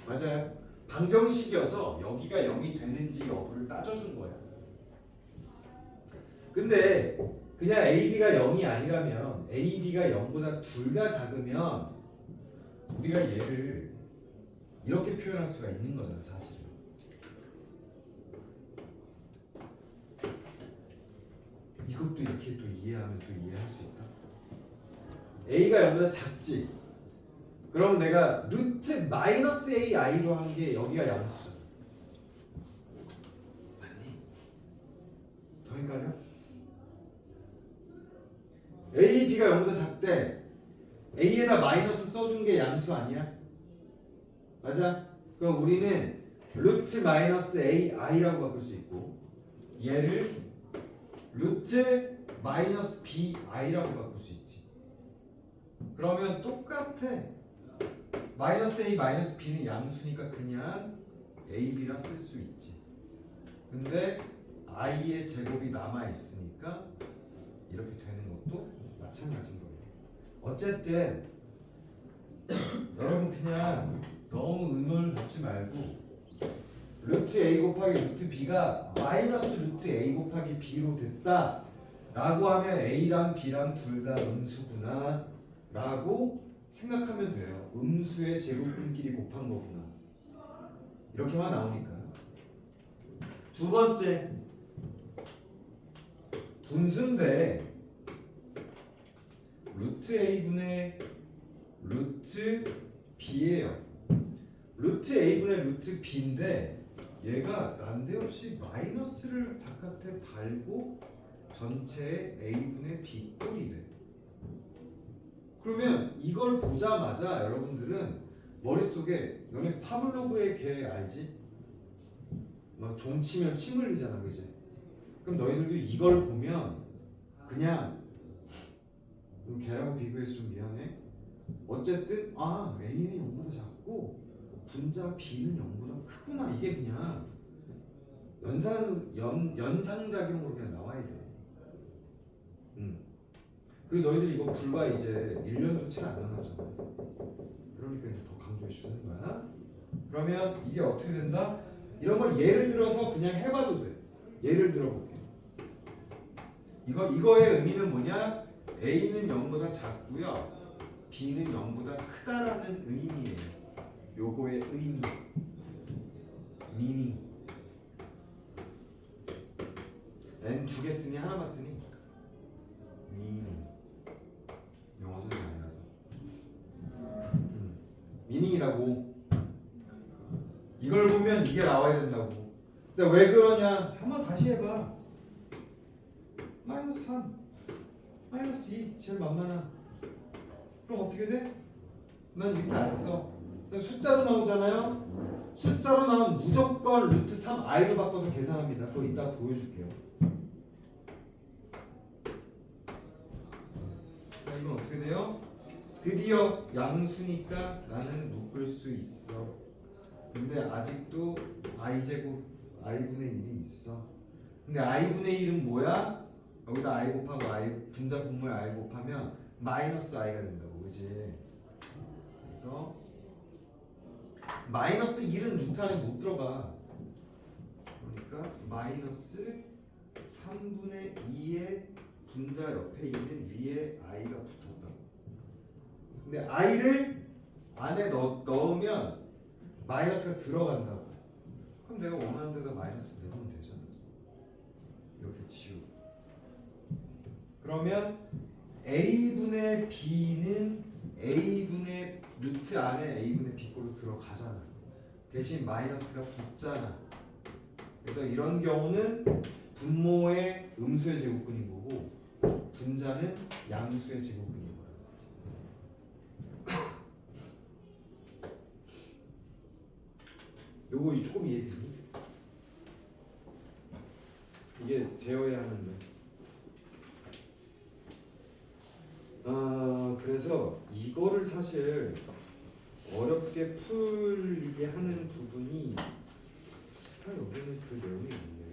맞아요. 방정식이어서 여기가 0이 되는지 여부를 따져준 거야. 근데 그냥 A, B가 0이 아니라면 A, B가 0보다 둘 다 작으면 우리가 얘를 이렇게 표현할 수가 있는 거잖아, 사실은. 이것도 이렇게 또 이해하면 또 이해할 수 있다. A가 0보다 작지? 그럼 내가 루트 마이너스 AI로 한 게 여기가 양수잖아. 맞니? 더 헷갈려? A, B가 0보다 작대. A에다 마이너스 써준 게 양수 아니야? 맞아? 그럼 우리는 루트 마이너스 AI라고 바꿀 수 있고 얘를 루트 마이너스 BI라고 바꿀 수 있지. 그러면 똑같아. 마이너스 A 마이너스 B는 양수니까 그냥 AB라 쓸 수 있지. 근데 I의 제곱이 남아있으니까 이렇게 되는 것도 마찬가지인 거예요. 어쨌든 여러분 그냥 너무 의문을 갖지 말고 루트 A 곱하기 루트 B가 마이너스 루트 A 곱하기 B로 됐다 라고 하면 A랑 B랑 둘 다 음수구나 라고 생각하면 돼요. 음수의 제곱근끼리 곱한 거구나. 이렇게만 나오니까. 두 번째, 분수인데 루트 A분의 루트 B예요. 루트 A분의 루트 B인데 얘가 난데없이 마이너스를 바깥에 달고 전체에 A분의 B 꼴이래. 그러면 이걸 보자마자 여러분들은 머릿속에 너네 파블로브의 개 알지? 막 종 치면 침 흘리잖아, 그지? 그럼 너희들도 이걸 보면 그냥 개라고 비교해서 좀 미안해. 어쨌든 A는 0보다 작고 분자 B는 0보다 크구나. 이게 그냥 연상작용으로 그냥 나와야 돼. 그리고 너희들 이거 불과 이제 1년도 채 안 남았잖아. 그러니까 이제 더 강조해 주는 거야. 그러면 이게 어떻게 된다? 이런 걸 예를 들어서 그냥 해봐도 돼. 예를 들어볼게. 이거의 의미는 뭐냐? A는 0보다 작고요. B는 0보다 크다라는 의미예요. 요거의 의미. meaning. N 두 개 쓰니 하나만 쓰니? meaning. 영어 선생님 아니라서. meaning이라고. 이걸 그러면 이게 나와야 된다고. 근데 왜 그러냐? 한번 다시 해봐. 마이너스 3, 마이너스 2 제일 만만한. 그럼 어떻게 돼? 난 이렇게 안 써. 그냥 숫자로 나오잖아요. 숫자로 나오면 무조건 루트 3 i로 바꿔서 계산합니다. 그거 이따 보여줄게요. 자, 이건 어떻게 돼요? 드디어 양수니까 나는 묶을 수 있어. 근데 아직도 i제곱 i분의 1이 있어. 근데 i분의 1은 뭐야? 여기다 i 곱하고 i 분자 분모에 i 곱하면 마이너스 i가 된다고, 그지? 그래서 마이너스 1은 루트 안에 못 들어가. 그러니까 마이너스 3분의 2의 분자 옆에 있는 위에 i가 붙었다고. 근데 i를 안에 넣으면 마이너스가 들어간다고. 그럼 내가 원하는 데다 마이너스 내면 되잖아. 이렇게 지우고. 그러면 a분의 b는 a분의 루트 안에 a분의 b꼴로 들어가잖아. 대신 마이너스가 붙잖아. 그래서 이런 경우는 분모의 음수의 제곱근인 거고 분자는 양수의 제곱근인 거야. 요거 조금 이해되니? 이게 되어야 하는데. 그래서 이거를 사실 어렵게 풀리게 하는 부분이 여기는 그 내용이 있네.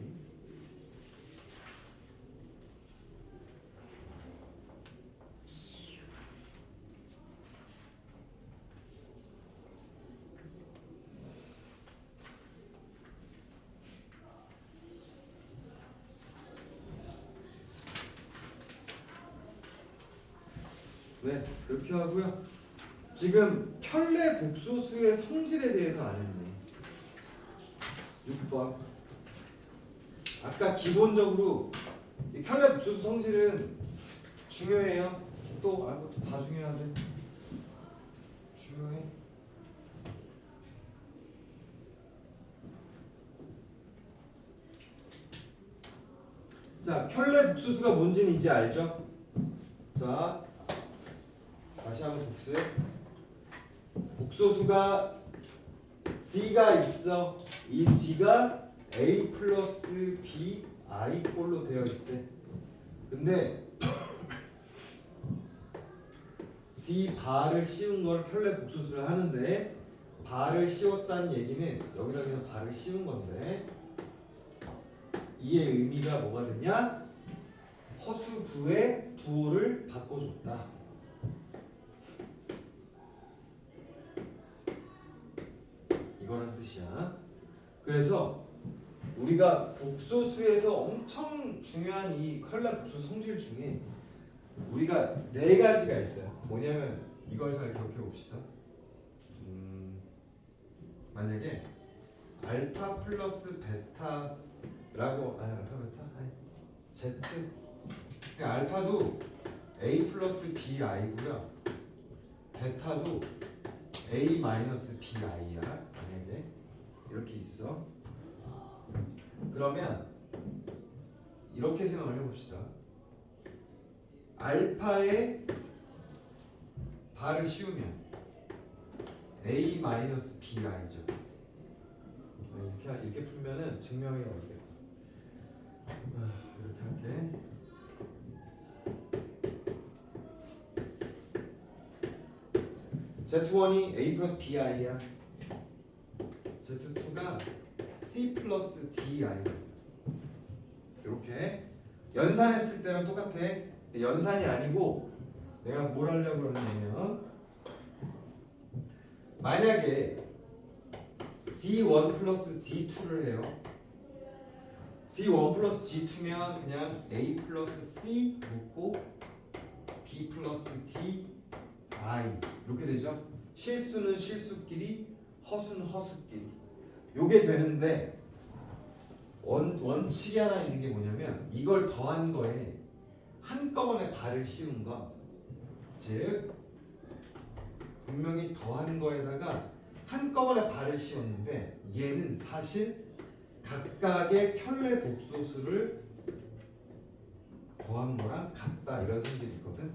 네, 그렇게 하고요. 지금 편례 복소수의 성질에 대해서 안 했네. 6번. 아까 기본적으로 이 편례 복소수 성질은 중요해요. 또 다 중요한데. 중요해. 자, 편례 복소수가 뭔지는 이제 알죠? 자, 다시 한번 복습. 복소수가 C가 있어. 이 C가 A 플러스 B I 꼴로 되어 있대. 근데 C 바를 씌운 걸 편례 복소수를 하는데 바를 씌웠다는 얘기는 여기다 그냥 바를 씌운 건데 이의 의미가 뭐가 되냐? 허수부의 부호를 바꿔줬다. 이거란 뜻이야. 그래서 우리가 복소수에서 엄청 중요한 이 편례 복소 성질 중에 우리가 네 가지가 있어요. 뭐냐면 이걸 잘 기억해 봅시다. 만약에 알파 플러스 베타라고 알파 베타? Z 알파도 A 플러스 BI고요. 베타도 A 마이너스 BI야. 만약에 이렇게 있어. 그러면 이렇게 생각을 해봅시다. 알파에 바를 씌우면 A 마이너스 BI죠. 이렇게 풀면은 증명이 어렵겠다. 이렇게 할게. Z1이 A 플러스 BI야. Z2가 C 플러스 DI. 이렇게 연산했을 때랑 똑같아. 연산이 아니고 내가 뭘 하려고 그러냐면 만약에 G1 플러스 G2를 해요. G1 플러스 G2면 그냥 A 플러스 C 묶고 B 플러스 D I 이렇게 되죠. 실수는 실수끼리, 허수는 허수끼리. 요게 되는데 원칙이 하나 있는 게 뭐냐면 이걸 더한 거에 한꺼번에 발을 씌운 거, 즉 분명히 더한 거에다가 한꺼번에 발을 씌웠는데 얘는 사실 각각의 켤레 복소수를 더한 거랑 같다 이런 성질이 있거든.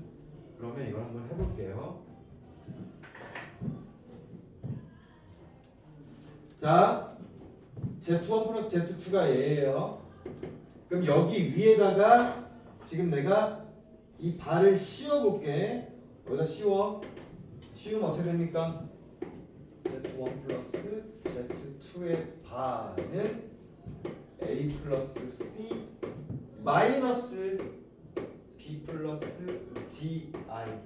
그러면 이걸 한번 해볼게요. 자, Z1 플러스 Z2가 얘예요. 그럼 여기 위에다가 지금 내가 이 발을 씌워볼게. 여기다 씌우면 어떻게 됩니까? Z1 플러스 Z2의 반은 A 플러스 C 마이너스 B 플러스 DI.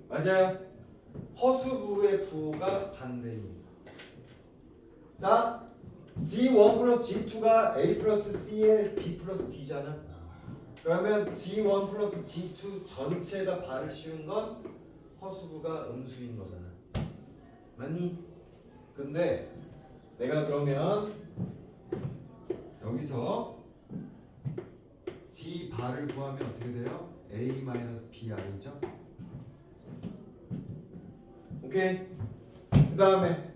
맞아요. 허수부의 부호가 반대입니다. 자, G1 플러스 G2가 A 플러스 C에 B 플러스 D잖아. 그러면 G1 플러스 G2 전체에다 발을 씌운 건 허수부가 음수인 거잖아. 맞니? 근데 내가 그러면 여기서 G 발을 구하면 어떻게 돼요? A-BI죠? 오케이? 그 다음에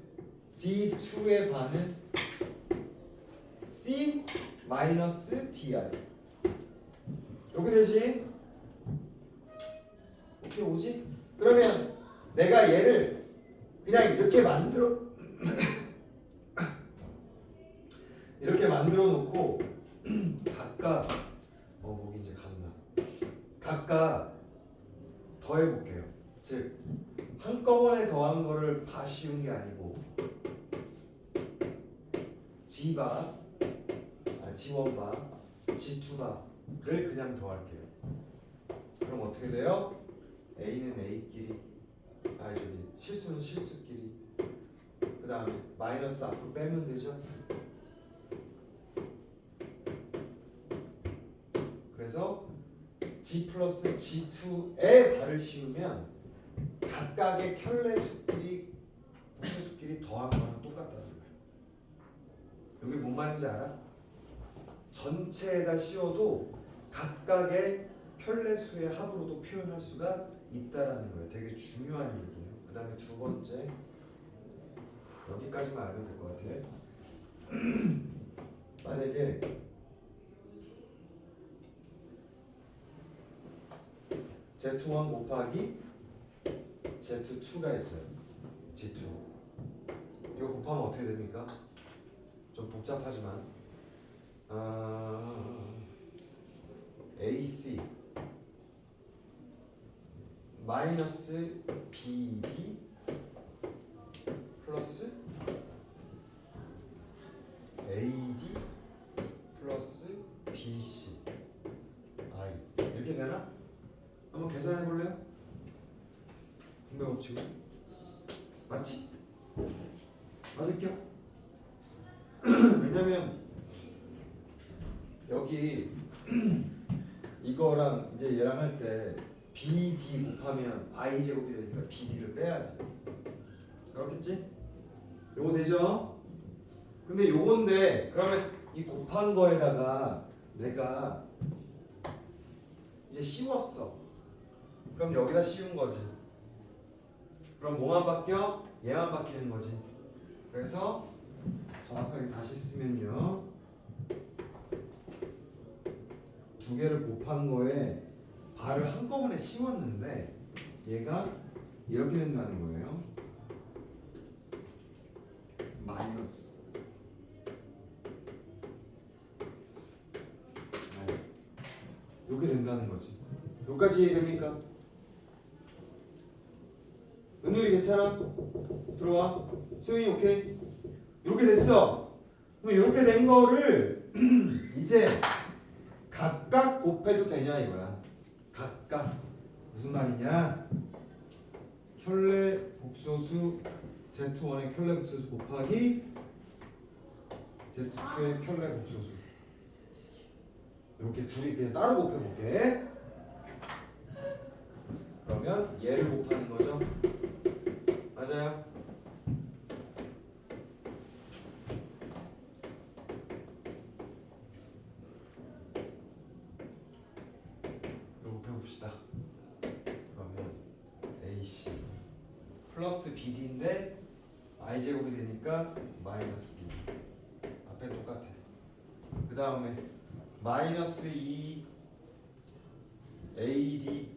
G2의 반은 C-DI 이렇게 되지? 오케이 오지? 그러면 내가 얘를 그냥 이렇게 만들어 이렇게 만들어 놓고 각각 목이 이제 갔나? 각각 더해볼게요. 즉 한꺼번에 더한 거를 다 씌운 게 아니고 G바, G1바, G2바를 그냥 더할게요. 그럼 어떻게 돼요? A는 A끼리, 실수는 실수끼리, 그 다음에 마이너스 앞으로 빼면 되죠. 그래서 G 플러스 G2에 발을 씌우면 각각의 켤레 수끼리 수끼리 더한 거랑 똑같다는 거야. 여기 뭔 말인지 알아? 전체에다 씌워도 각각의 켤레 수의 합으로도 표현할 수가 있다라는 거예요. 되게 중요한 얘기예요. 그 다음에 두 번째 여기까지만 알면 될 것 같아. 만약에 Z1 곱하기 Z2가 있어요. G2 이거 곱하면 어떻게 됩니까? 좀 복잡하지만 AC 마이너스 BD 플러스 AD 플러스 BC I 이렇게 되나? 한번 계산해 볼래요? 분배 법칙으로 맞지? 맞을게요. 왜냐면 여기 이거랑 이제 얘랑 할 때 BD 곱하면 I 제곱이 되니까 BD를 빼야지. 그렇겠지? 요거 되죠? 근데 요건데 그러면 이 곱한 거에다가 내가 이제 씌웠어. 그럼 여기다 씌운 거지. 그럼 뭐만 바뀌어? 얘만 바뀌는 거지. 그래서 정확하게 다시 쓰면요. 두 개를 곱한 거에 발을 한꺼번에 씌웠는데 얘가 이렇게 된다는 거예요. 마이너스 이렇게 된다는 거지. 여기까지 이해됩니까? 은율이 괜찮아? 들어와. 소윤이 오케이? 이렇게 됐어. 그럼 이렇게 된 거를 이제 각각 곱해도 되냐 이거야. 각각 무슨 말이냐? 켤레 복소수 Z1의 켤레 복소수 곱하기 Z2의 켤레 복소수. 이렇게 둘이 그냥 따로 곱해볼게. 그러면 얘를 곱하는 거죠. 맞아요. 이거 곱해봅시다. 그러면 AC 플러스 BD인데 i제곱이 되니까 마이너스 b. 앞에 똑같아. 그 다음에 마이너스 2 AD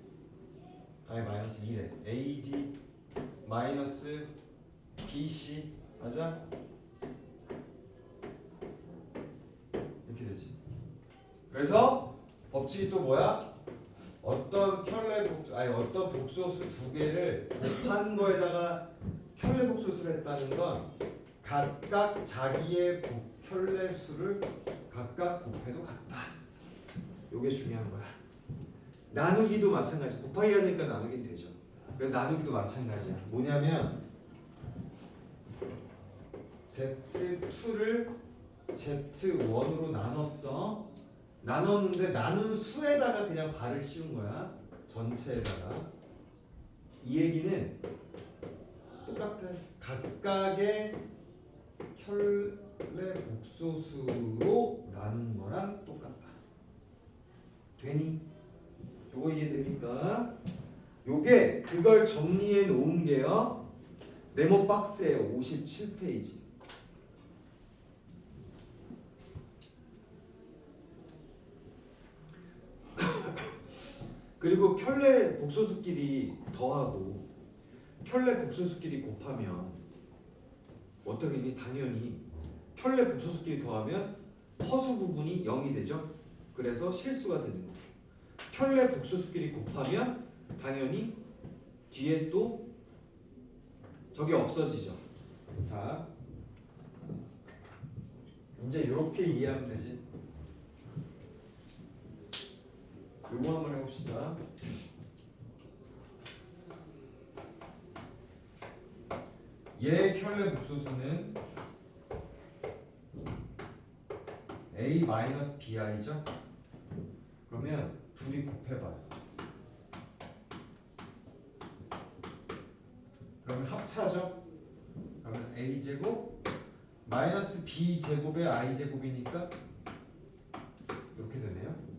아니 마이너스 2래. AD 마이너스 BC 맞아? 이렇게 되지. 그래서 법칙이 또 뭐야? 어떤 어떤 복소수 두 개를 곱한 거에다가 켤레 복소수를 했다는 건 각각 자기의 켤레 수를 각각 곱해도 같다. 요게 중요한 거야. 나누기도 마찬가지. 곱하기 하니까 나누긴 되죠. 그래서 나누기도 마찬가지야. 뭐냐면 Z2를 Z1으로 나눴어. 나눴는데 나눈 수에다가 그냥 발을 씌운 거야. 전체에다가. 이 얘기는 똑같아. 각각의 켤레 복소수로 나눈 거랑 똑같다. 되니? 요거 이해됩니까? 요게 그걸 정리해 놓은 게요. 메모 박스에요. 57페이지. 그리고 켤레 복소수끼리 더하고 켤레 복소수끼리 곱하면 어떻게니? 당연히 켤레 복소수끼리 더하면 허수 부분이 0이 되죠. 그래서 실수가 되는 거예요. 켤레 복소수끼리 곱하면 당연히 뒤에 또 저게 없어지죠. 자, 이제 이렇게 이해하면 되지. 요거 한번 해봅시다. 얘의 켤레 복소수는 a-bi죠? 그러면 둘이 곱해봐요. 그러면 합차죠? 그러면 a제곱 마이너스 b제곱의 i제곱이니까 이렇게 되네요.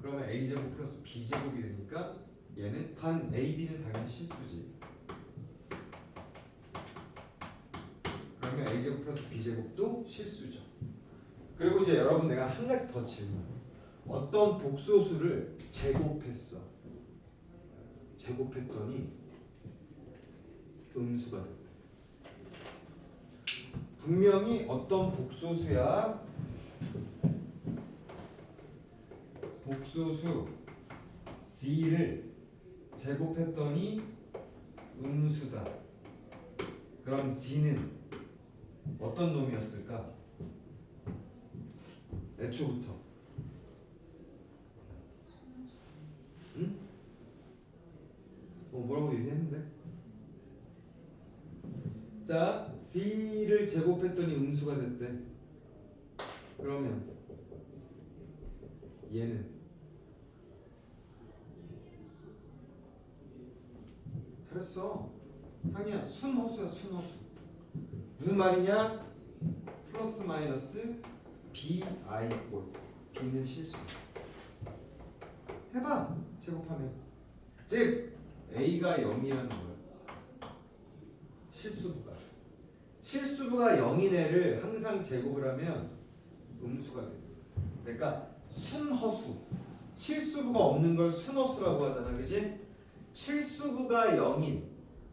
그러면 a제곱 플러스 b제곱이 되니까 얘는 단 ab는 당연히 실수지. 그러면 a제곱 플러스 b제곱도 실수죠. 그리고 이제 여러분 내가 한 가지 더 질문. 어떤 복소수를 제곱했어. 제곱했더니 음수가 됐대. 분명히 어떤 복소수야. 복소수 Z를 제곱했더니 음수다. 그럼 Z는 어떤 놈이었을까? 애초부터. 응? 뭐라고 얘기했는데? 자, Z를 제곱했더니 음수가 됐대. 그러면 얘는 잘했어. 상이야, 순허수야, 순허수. 무슨 말이냐? 플러스 마이너스 bi 꼴. b는 실수. 해봐. 제곱하면. 즉 a가 0이라는 거야. 실수부가 0인 애를 항상 제곱을 하면 음수가 돼. 그러니까 순허수. 실수부가 없는 걸 순허수라고 하잖아. 그지? 실수부가 0인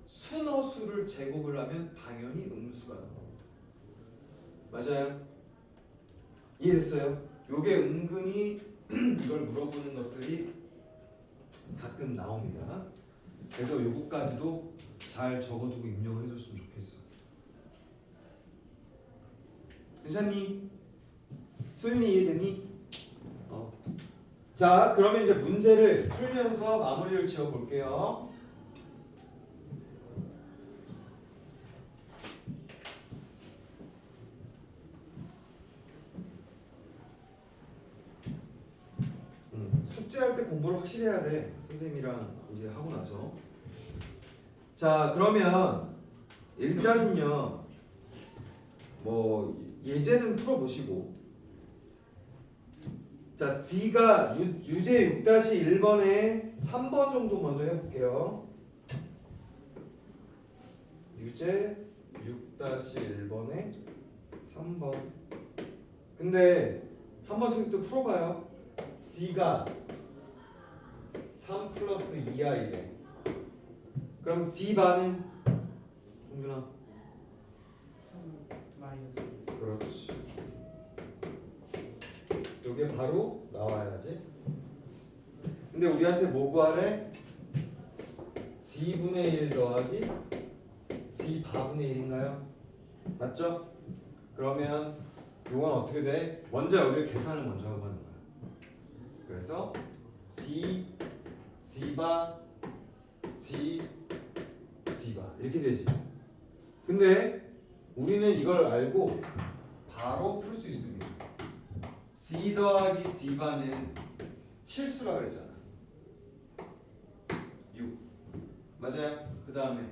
순허수를 제곱을 하면 당연히 음수가 나와. 맞아요? 이해됐어요? 요게 은근히 이걸 물어보는 것들이 가끔 나옵니다. 그래서 요거까지도 잘 적어두고 입력을 해줬으면 좋겠어. 괜찮니? 소윤이 이해됐니? 자, 그러면 이제 문제를 풀면서 마무리를 지어 볼게요. 숙제할 때 공부를 확실히 해야 돼. 선생님이랑 이제 하고 나서. 자, 그러면 일단은요. 예제는 풀어보시고. 자, G가 유제 6-1번에 3번 정도 먼저 해볼게요. 유제 6-1번에 3번. 근데 한 번씩 또 풀어봐요. G가 3 플러스 2i래. 그럼 G반은 홍준아. 3 마이너스. 그렇지. 이게 바로 나와야지. 근데 우리한테 뭐 구하래? G분의 1 더하기 G 바분의 1인가요? 맞죠? 그러면 이건 어떻게 돼? 먼저 여기 계산을 먼저 하고 하는 거야. 그래서 G바 G바 이렇게 되지. 근데 우리는 이걸 알고 바로 풀 수 있습니다. G 더하기 G바는 실수라 그랬잖아. 6 맞아요? 그 다음에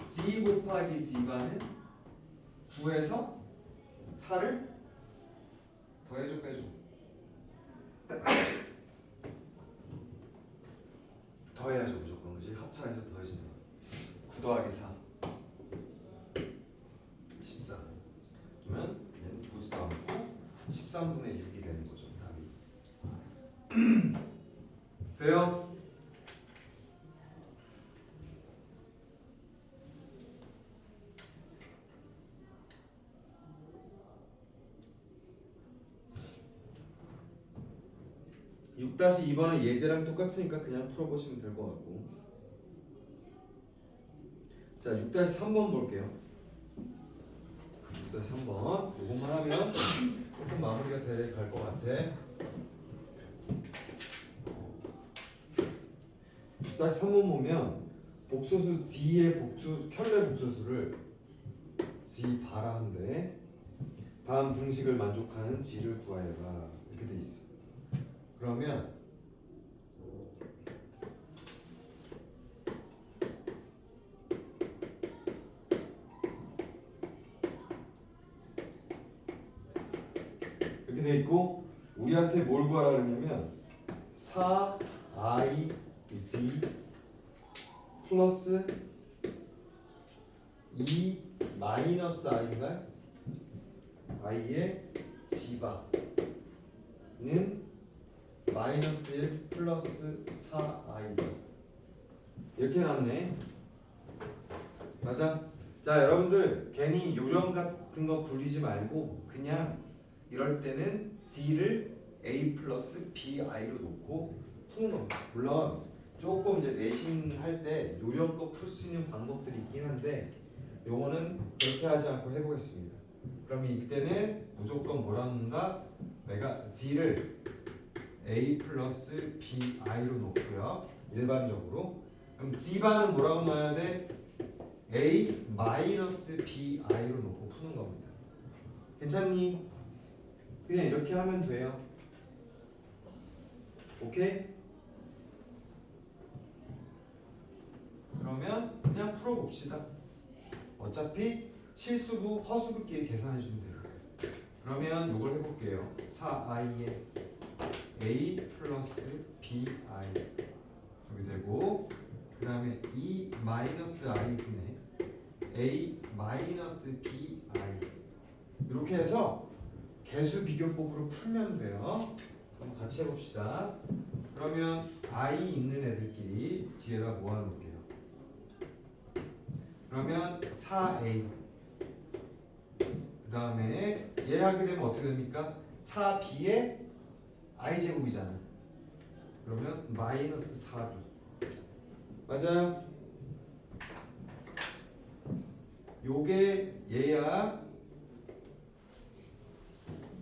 G 곱하기 G바는 9에서 4를 더해줘 빼줘. 더해야죠 무조건. 그지? 합차해서 더해지는 거. 9 더하기 4 14. 그러면 얘는 보지도 않고 13분의 6이 되는 거죠. 답이. 돼요? 다시 2번은 예제랑 똑같으니까 그냥 풀어보시면 될 것 같고. 자, 6-3번 볼게요. 6-3번 이것만 하면 조금 마무리가 돼 갈 것 같아. 6-3번 보면 복소수 G의 켤레 복소수를 G 바라는데 다음 등식을 만족하는 G를 구하여라 이렇게 돼 있어. 그러면 이렇게 돼 있고 우리한테 뭘 구하라 그러냐면 4i z 플러스 2 마이너스 i인가요? i의 g바는 마이너스 1 플러스 4i 이렇게 해놨네. 맞아? 자 여러분들 괜히 요령 같은 거 부리지 말고 그냥 이럴 때는 g를 a 플러스 bi로 놓고 푸는 겁니다. 물론 조금 이제 내신 할 때 요령껏 풀 수 있는 방법들이 있긴 한데 요거는 그렇게 하지 않고 해보겠습니다. 그럼 이때는 무조건 뭐라는가? 내가 g를 a 플러스 bi로 놓고요. 일반적으로. 그럼 g반은 뭐라고 넣어야 돼? a 마이너스 bi로 놓고 푸는 겁니다. 괜찮니? 그냥 이렇게 하면 돼요. 오케이? 그러면 그냥 풀어봅시다. 어차피 실수부, 허수부끼리 계산해주면 돼요. 그러면 이걸 해볼게요. 4i의 a 플러스 bi 여기 되고 그 다음에 2 마이너스 i 분의 a 마이너스 bi 이렇게 해서 개수 비교법으로 풀면 돼요. 그럼 같이 해봅시다. 그러면 i 있는 애들끼리 뒤에다 모아놓을게요. 그러면 4a 그 다음에 얘 하게 되면 어떻게 됩니까? 4b의 i제곱이잖아. 그러면 마이너스 4b 맞아요? 요게 얘야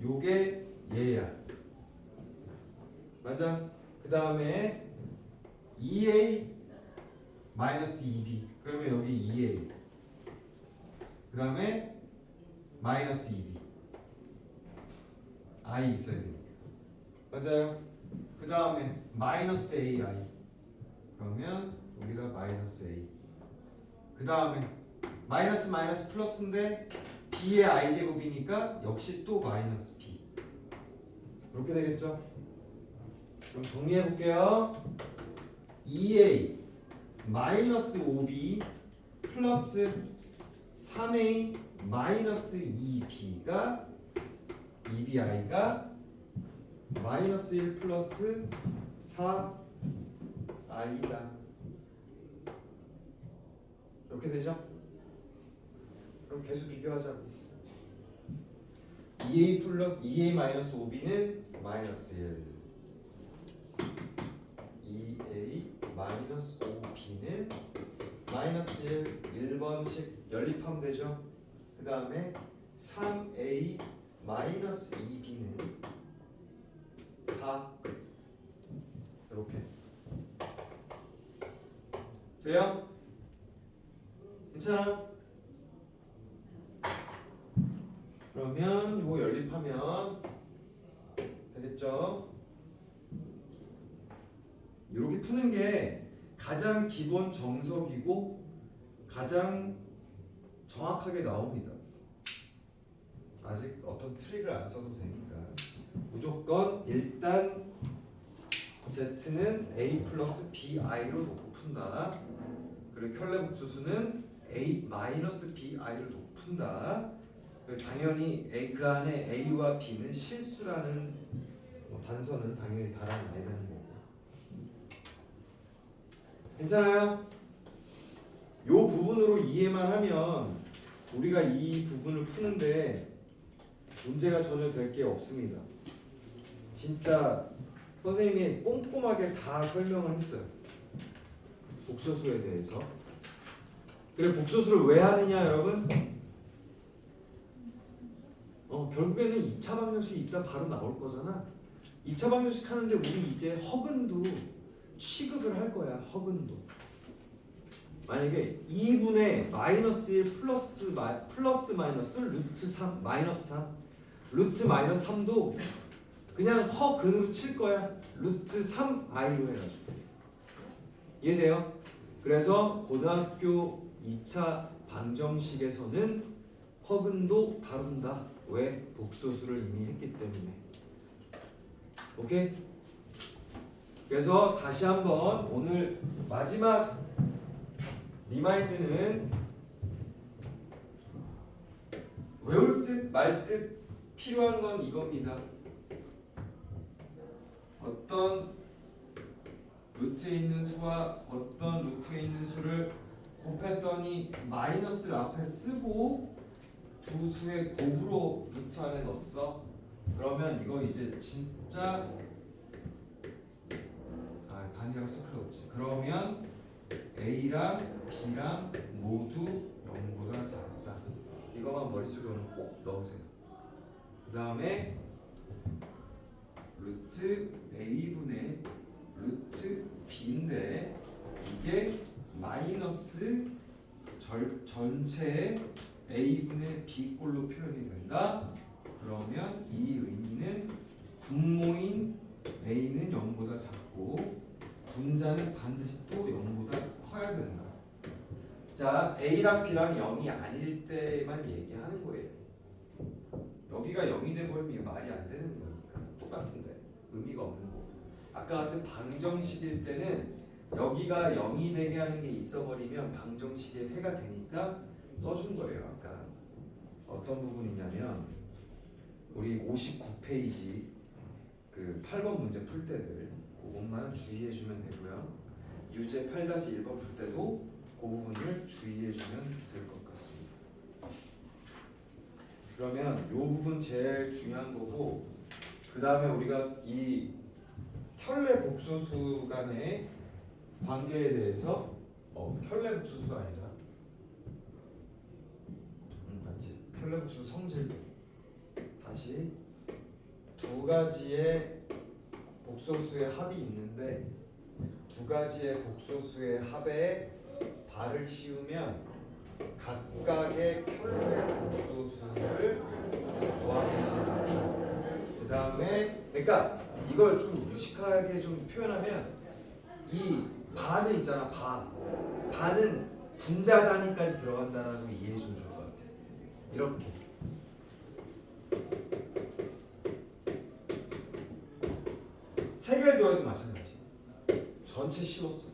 요게 얘야 맞아? 그 다음에 2a 마이너스 2b 그러면 여기 2a 그 다음에 마이너스 2b i 있어야 되니까 맞아요? 그 다음에 마이너스 ai 그러면 여기다 마이너스 a 그 다음에 마이너스 마이너스 플러스인데 b의 i제곱이니까 역시 또 마이너스 b 이렇게 되겠죠? 그럼 정리해 볼게요. 2a 마이너스 5b 플러스 3a 마이너스 2b가 2bi가 마이너스 1 플러스 4i다. 이렇게 되죠? 그럼 계속 비교하자고. 2a 플러스 2a 마이너스 5b는 마이너스 1. 2a 마이너스 5b는 마이너스 1. 1번씩 연립하면 되죠? 그 다음에 3a 마이너스 2b는 4. 이렇게 돼요? 괜찮아? 그러면 이거 연립하면 되겠죠? 이렇게 푸는 게 가장 기본 정석이고 가장 정확하게 나옵니다. 아직 어떤 트릭을 안 써도 되니까 무조건 일단 Z는 A 플러스 BI로 놓고 푼다. 그리고 켤레 복수수는 A 마이너스 BI를 놓고 푼다. 그리고 당연히 그 안에 A와 B는 실수라는 단서는 당연히 달아놔야 되는 거고. 괜찮아요? 요 부분으로 이해만 하면 우리가 이 부분을 푸는데 문제가 전혀 될 게 없습니다. 진짜 선생님이 꼼꼼하게 다 설명을 했어요. 복소수에 대해서. 그리고 복소수를 왜 하느냐 여러분? 결국에는 2차 방정식 이따 바로 나올 거잖아. 2차 방정식 하는데 우리 이제 허근도 취급을 할 거야. 허근도. 만약에 2분의 마이너스 1 플러스 마이너스 루트 3 마이너스 3 루트 마이너스 3도 그냥 허근으로 칠 거야. 루트 3i로 해가지고. 이해돼요? 그래서 고등학교 2차 방정식에서는 허근도 다룬다. 왜? 복소수를 이미 했기 때문에. 오케이? 그래서 다시 한번 오늘 마지막 리마인드는 외울 듯 말 듯 필요한 건 이겁니다. 어떤 루트에 있는 수와 어떤 루트에 있는 수를 곱했더니 마이너스를 앞에 쓰고 두 수의 곱으로 루트 안에 넣었어. 그러면 이거 이제 진짜 단위랑 쓸 필요 없지. 그러면 A랑 B랑 모두 0보다 작다. 이거만 머릿속에 꼭 넣으세요. 그 다음에 루트 A분의 루트 B인데 이게 마이너스 전체의 A분의 B꼴로 표현이 된다. 그러면 이 의미는 분모인 A는 0보다 작고 분자는 반드시 또 0보다 커야 된다. 자, A랑 B랑 0이 아닐 때만 얘기하는 거예요. 여기가 0이 돼버리면 말이 안 되는 거니까 똑같은데 의미가 없는 거고. 아까 같은 방정식일 때는 여기가 0이 되게 하는 게 있어버리면 방정식에 해가 되니까 써준 거예요. 아까 어떤 부분이냐면 우리 59페이지 그 8번 문제 풀 때들 그것만 주의해주면 되고요. 유제 8-1번 풀 때도 그 부분을 주의해주면 될 것 같습니다. 그러면 이 부분 제일 중요한 거고, 그 다음에 우리가 이 켤레 복소수 간의 관계에 대해서 켤레 복소수가 아니라 맞지? 켤레 복소수 성질. 다시 두 가지의 복소수의 합이 있는데 두 가지의 복소수의 합에 발을 씌우면 각각의 켤레 복소수를 구하는. 그 다음에 그러니까 이걸 좀 유식하게 좀 표현하면 이 반은 있잖아. 반은 분자 단위까지 들어간다라고 이해해 주면 좋을 것 같아. 이렇게. 세겔도에도 마찬가지. 전체 씌웠어.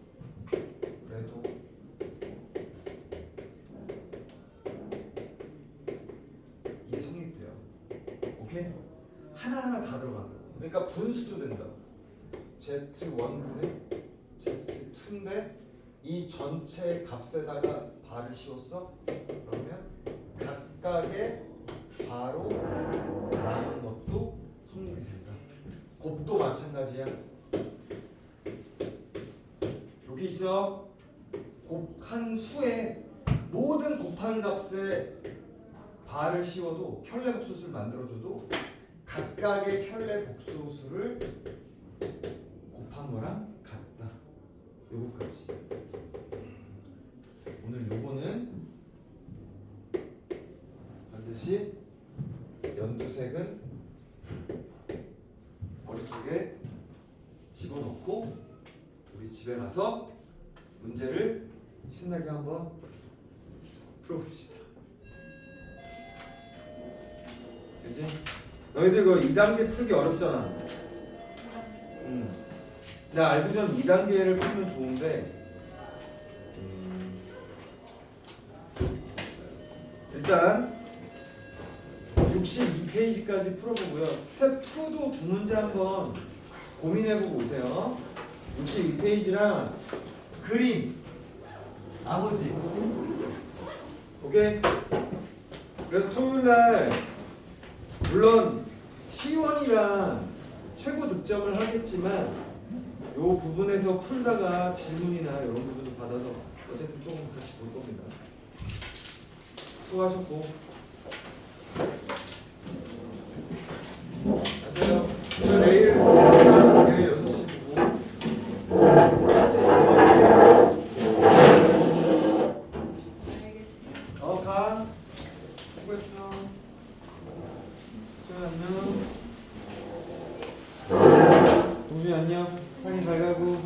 그래도 하나하나 다 들어간다. 그러니까 분수도 된다. Z1분의 Z2인데 이 전체 값에다가 바를 씌웠어? 그러면 각각의 바로 남은 것도 성립이 된다. 곱도 마찬가지야. 여기 있어. 곱한 수에 모든 곱한 값에 바를 씌워도 켤레 복소수를 만들어줘도 각각의 켤레 복소수를 곱한 거랑 같다. 요거까지. 오늘 요거는 반드시 연두색은 머릿속에 집어넣고 우리 집에 가서 문제를 신나게 한번 풀어봅시다. 그치? 너희들 그 2단계 풀기 어렵잖아. 나 알고 전 2단계를 풀면 좋은데 일단 62페이지까지 풀어보고요. 스텝 2도 두 문제 한번 고민해보고 오세요. 62페이지랑 그림 아버지. 오케이? 그래서 토요일날 물론 T1이랑 최고 득점을 하겠지만 요 부분에서 풀다가 질문이나 이런 부분을 받아서 어쨌든 조금 같이 볼 겁니다. 수고하셨고 가세요. 내일 6시 보고 가. 수고했어. 수현 안녕. 동준이 안녕. 상이 잘 가고.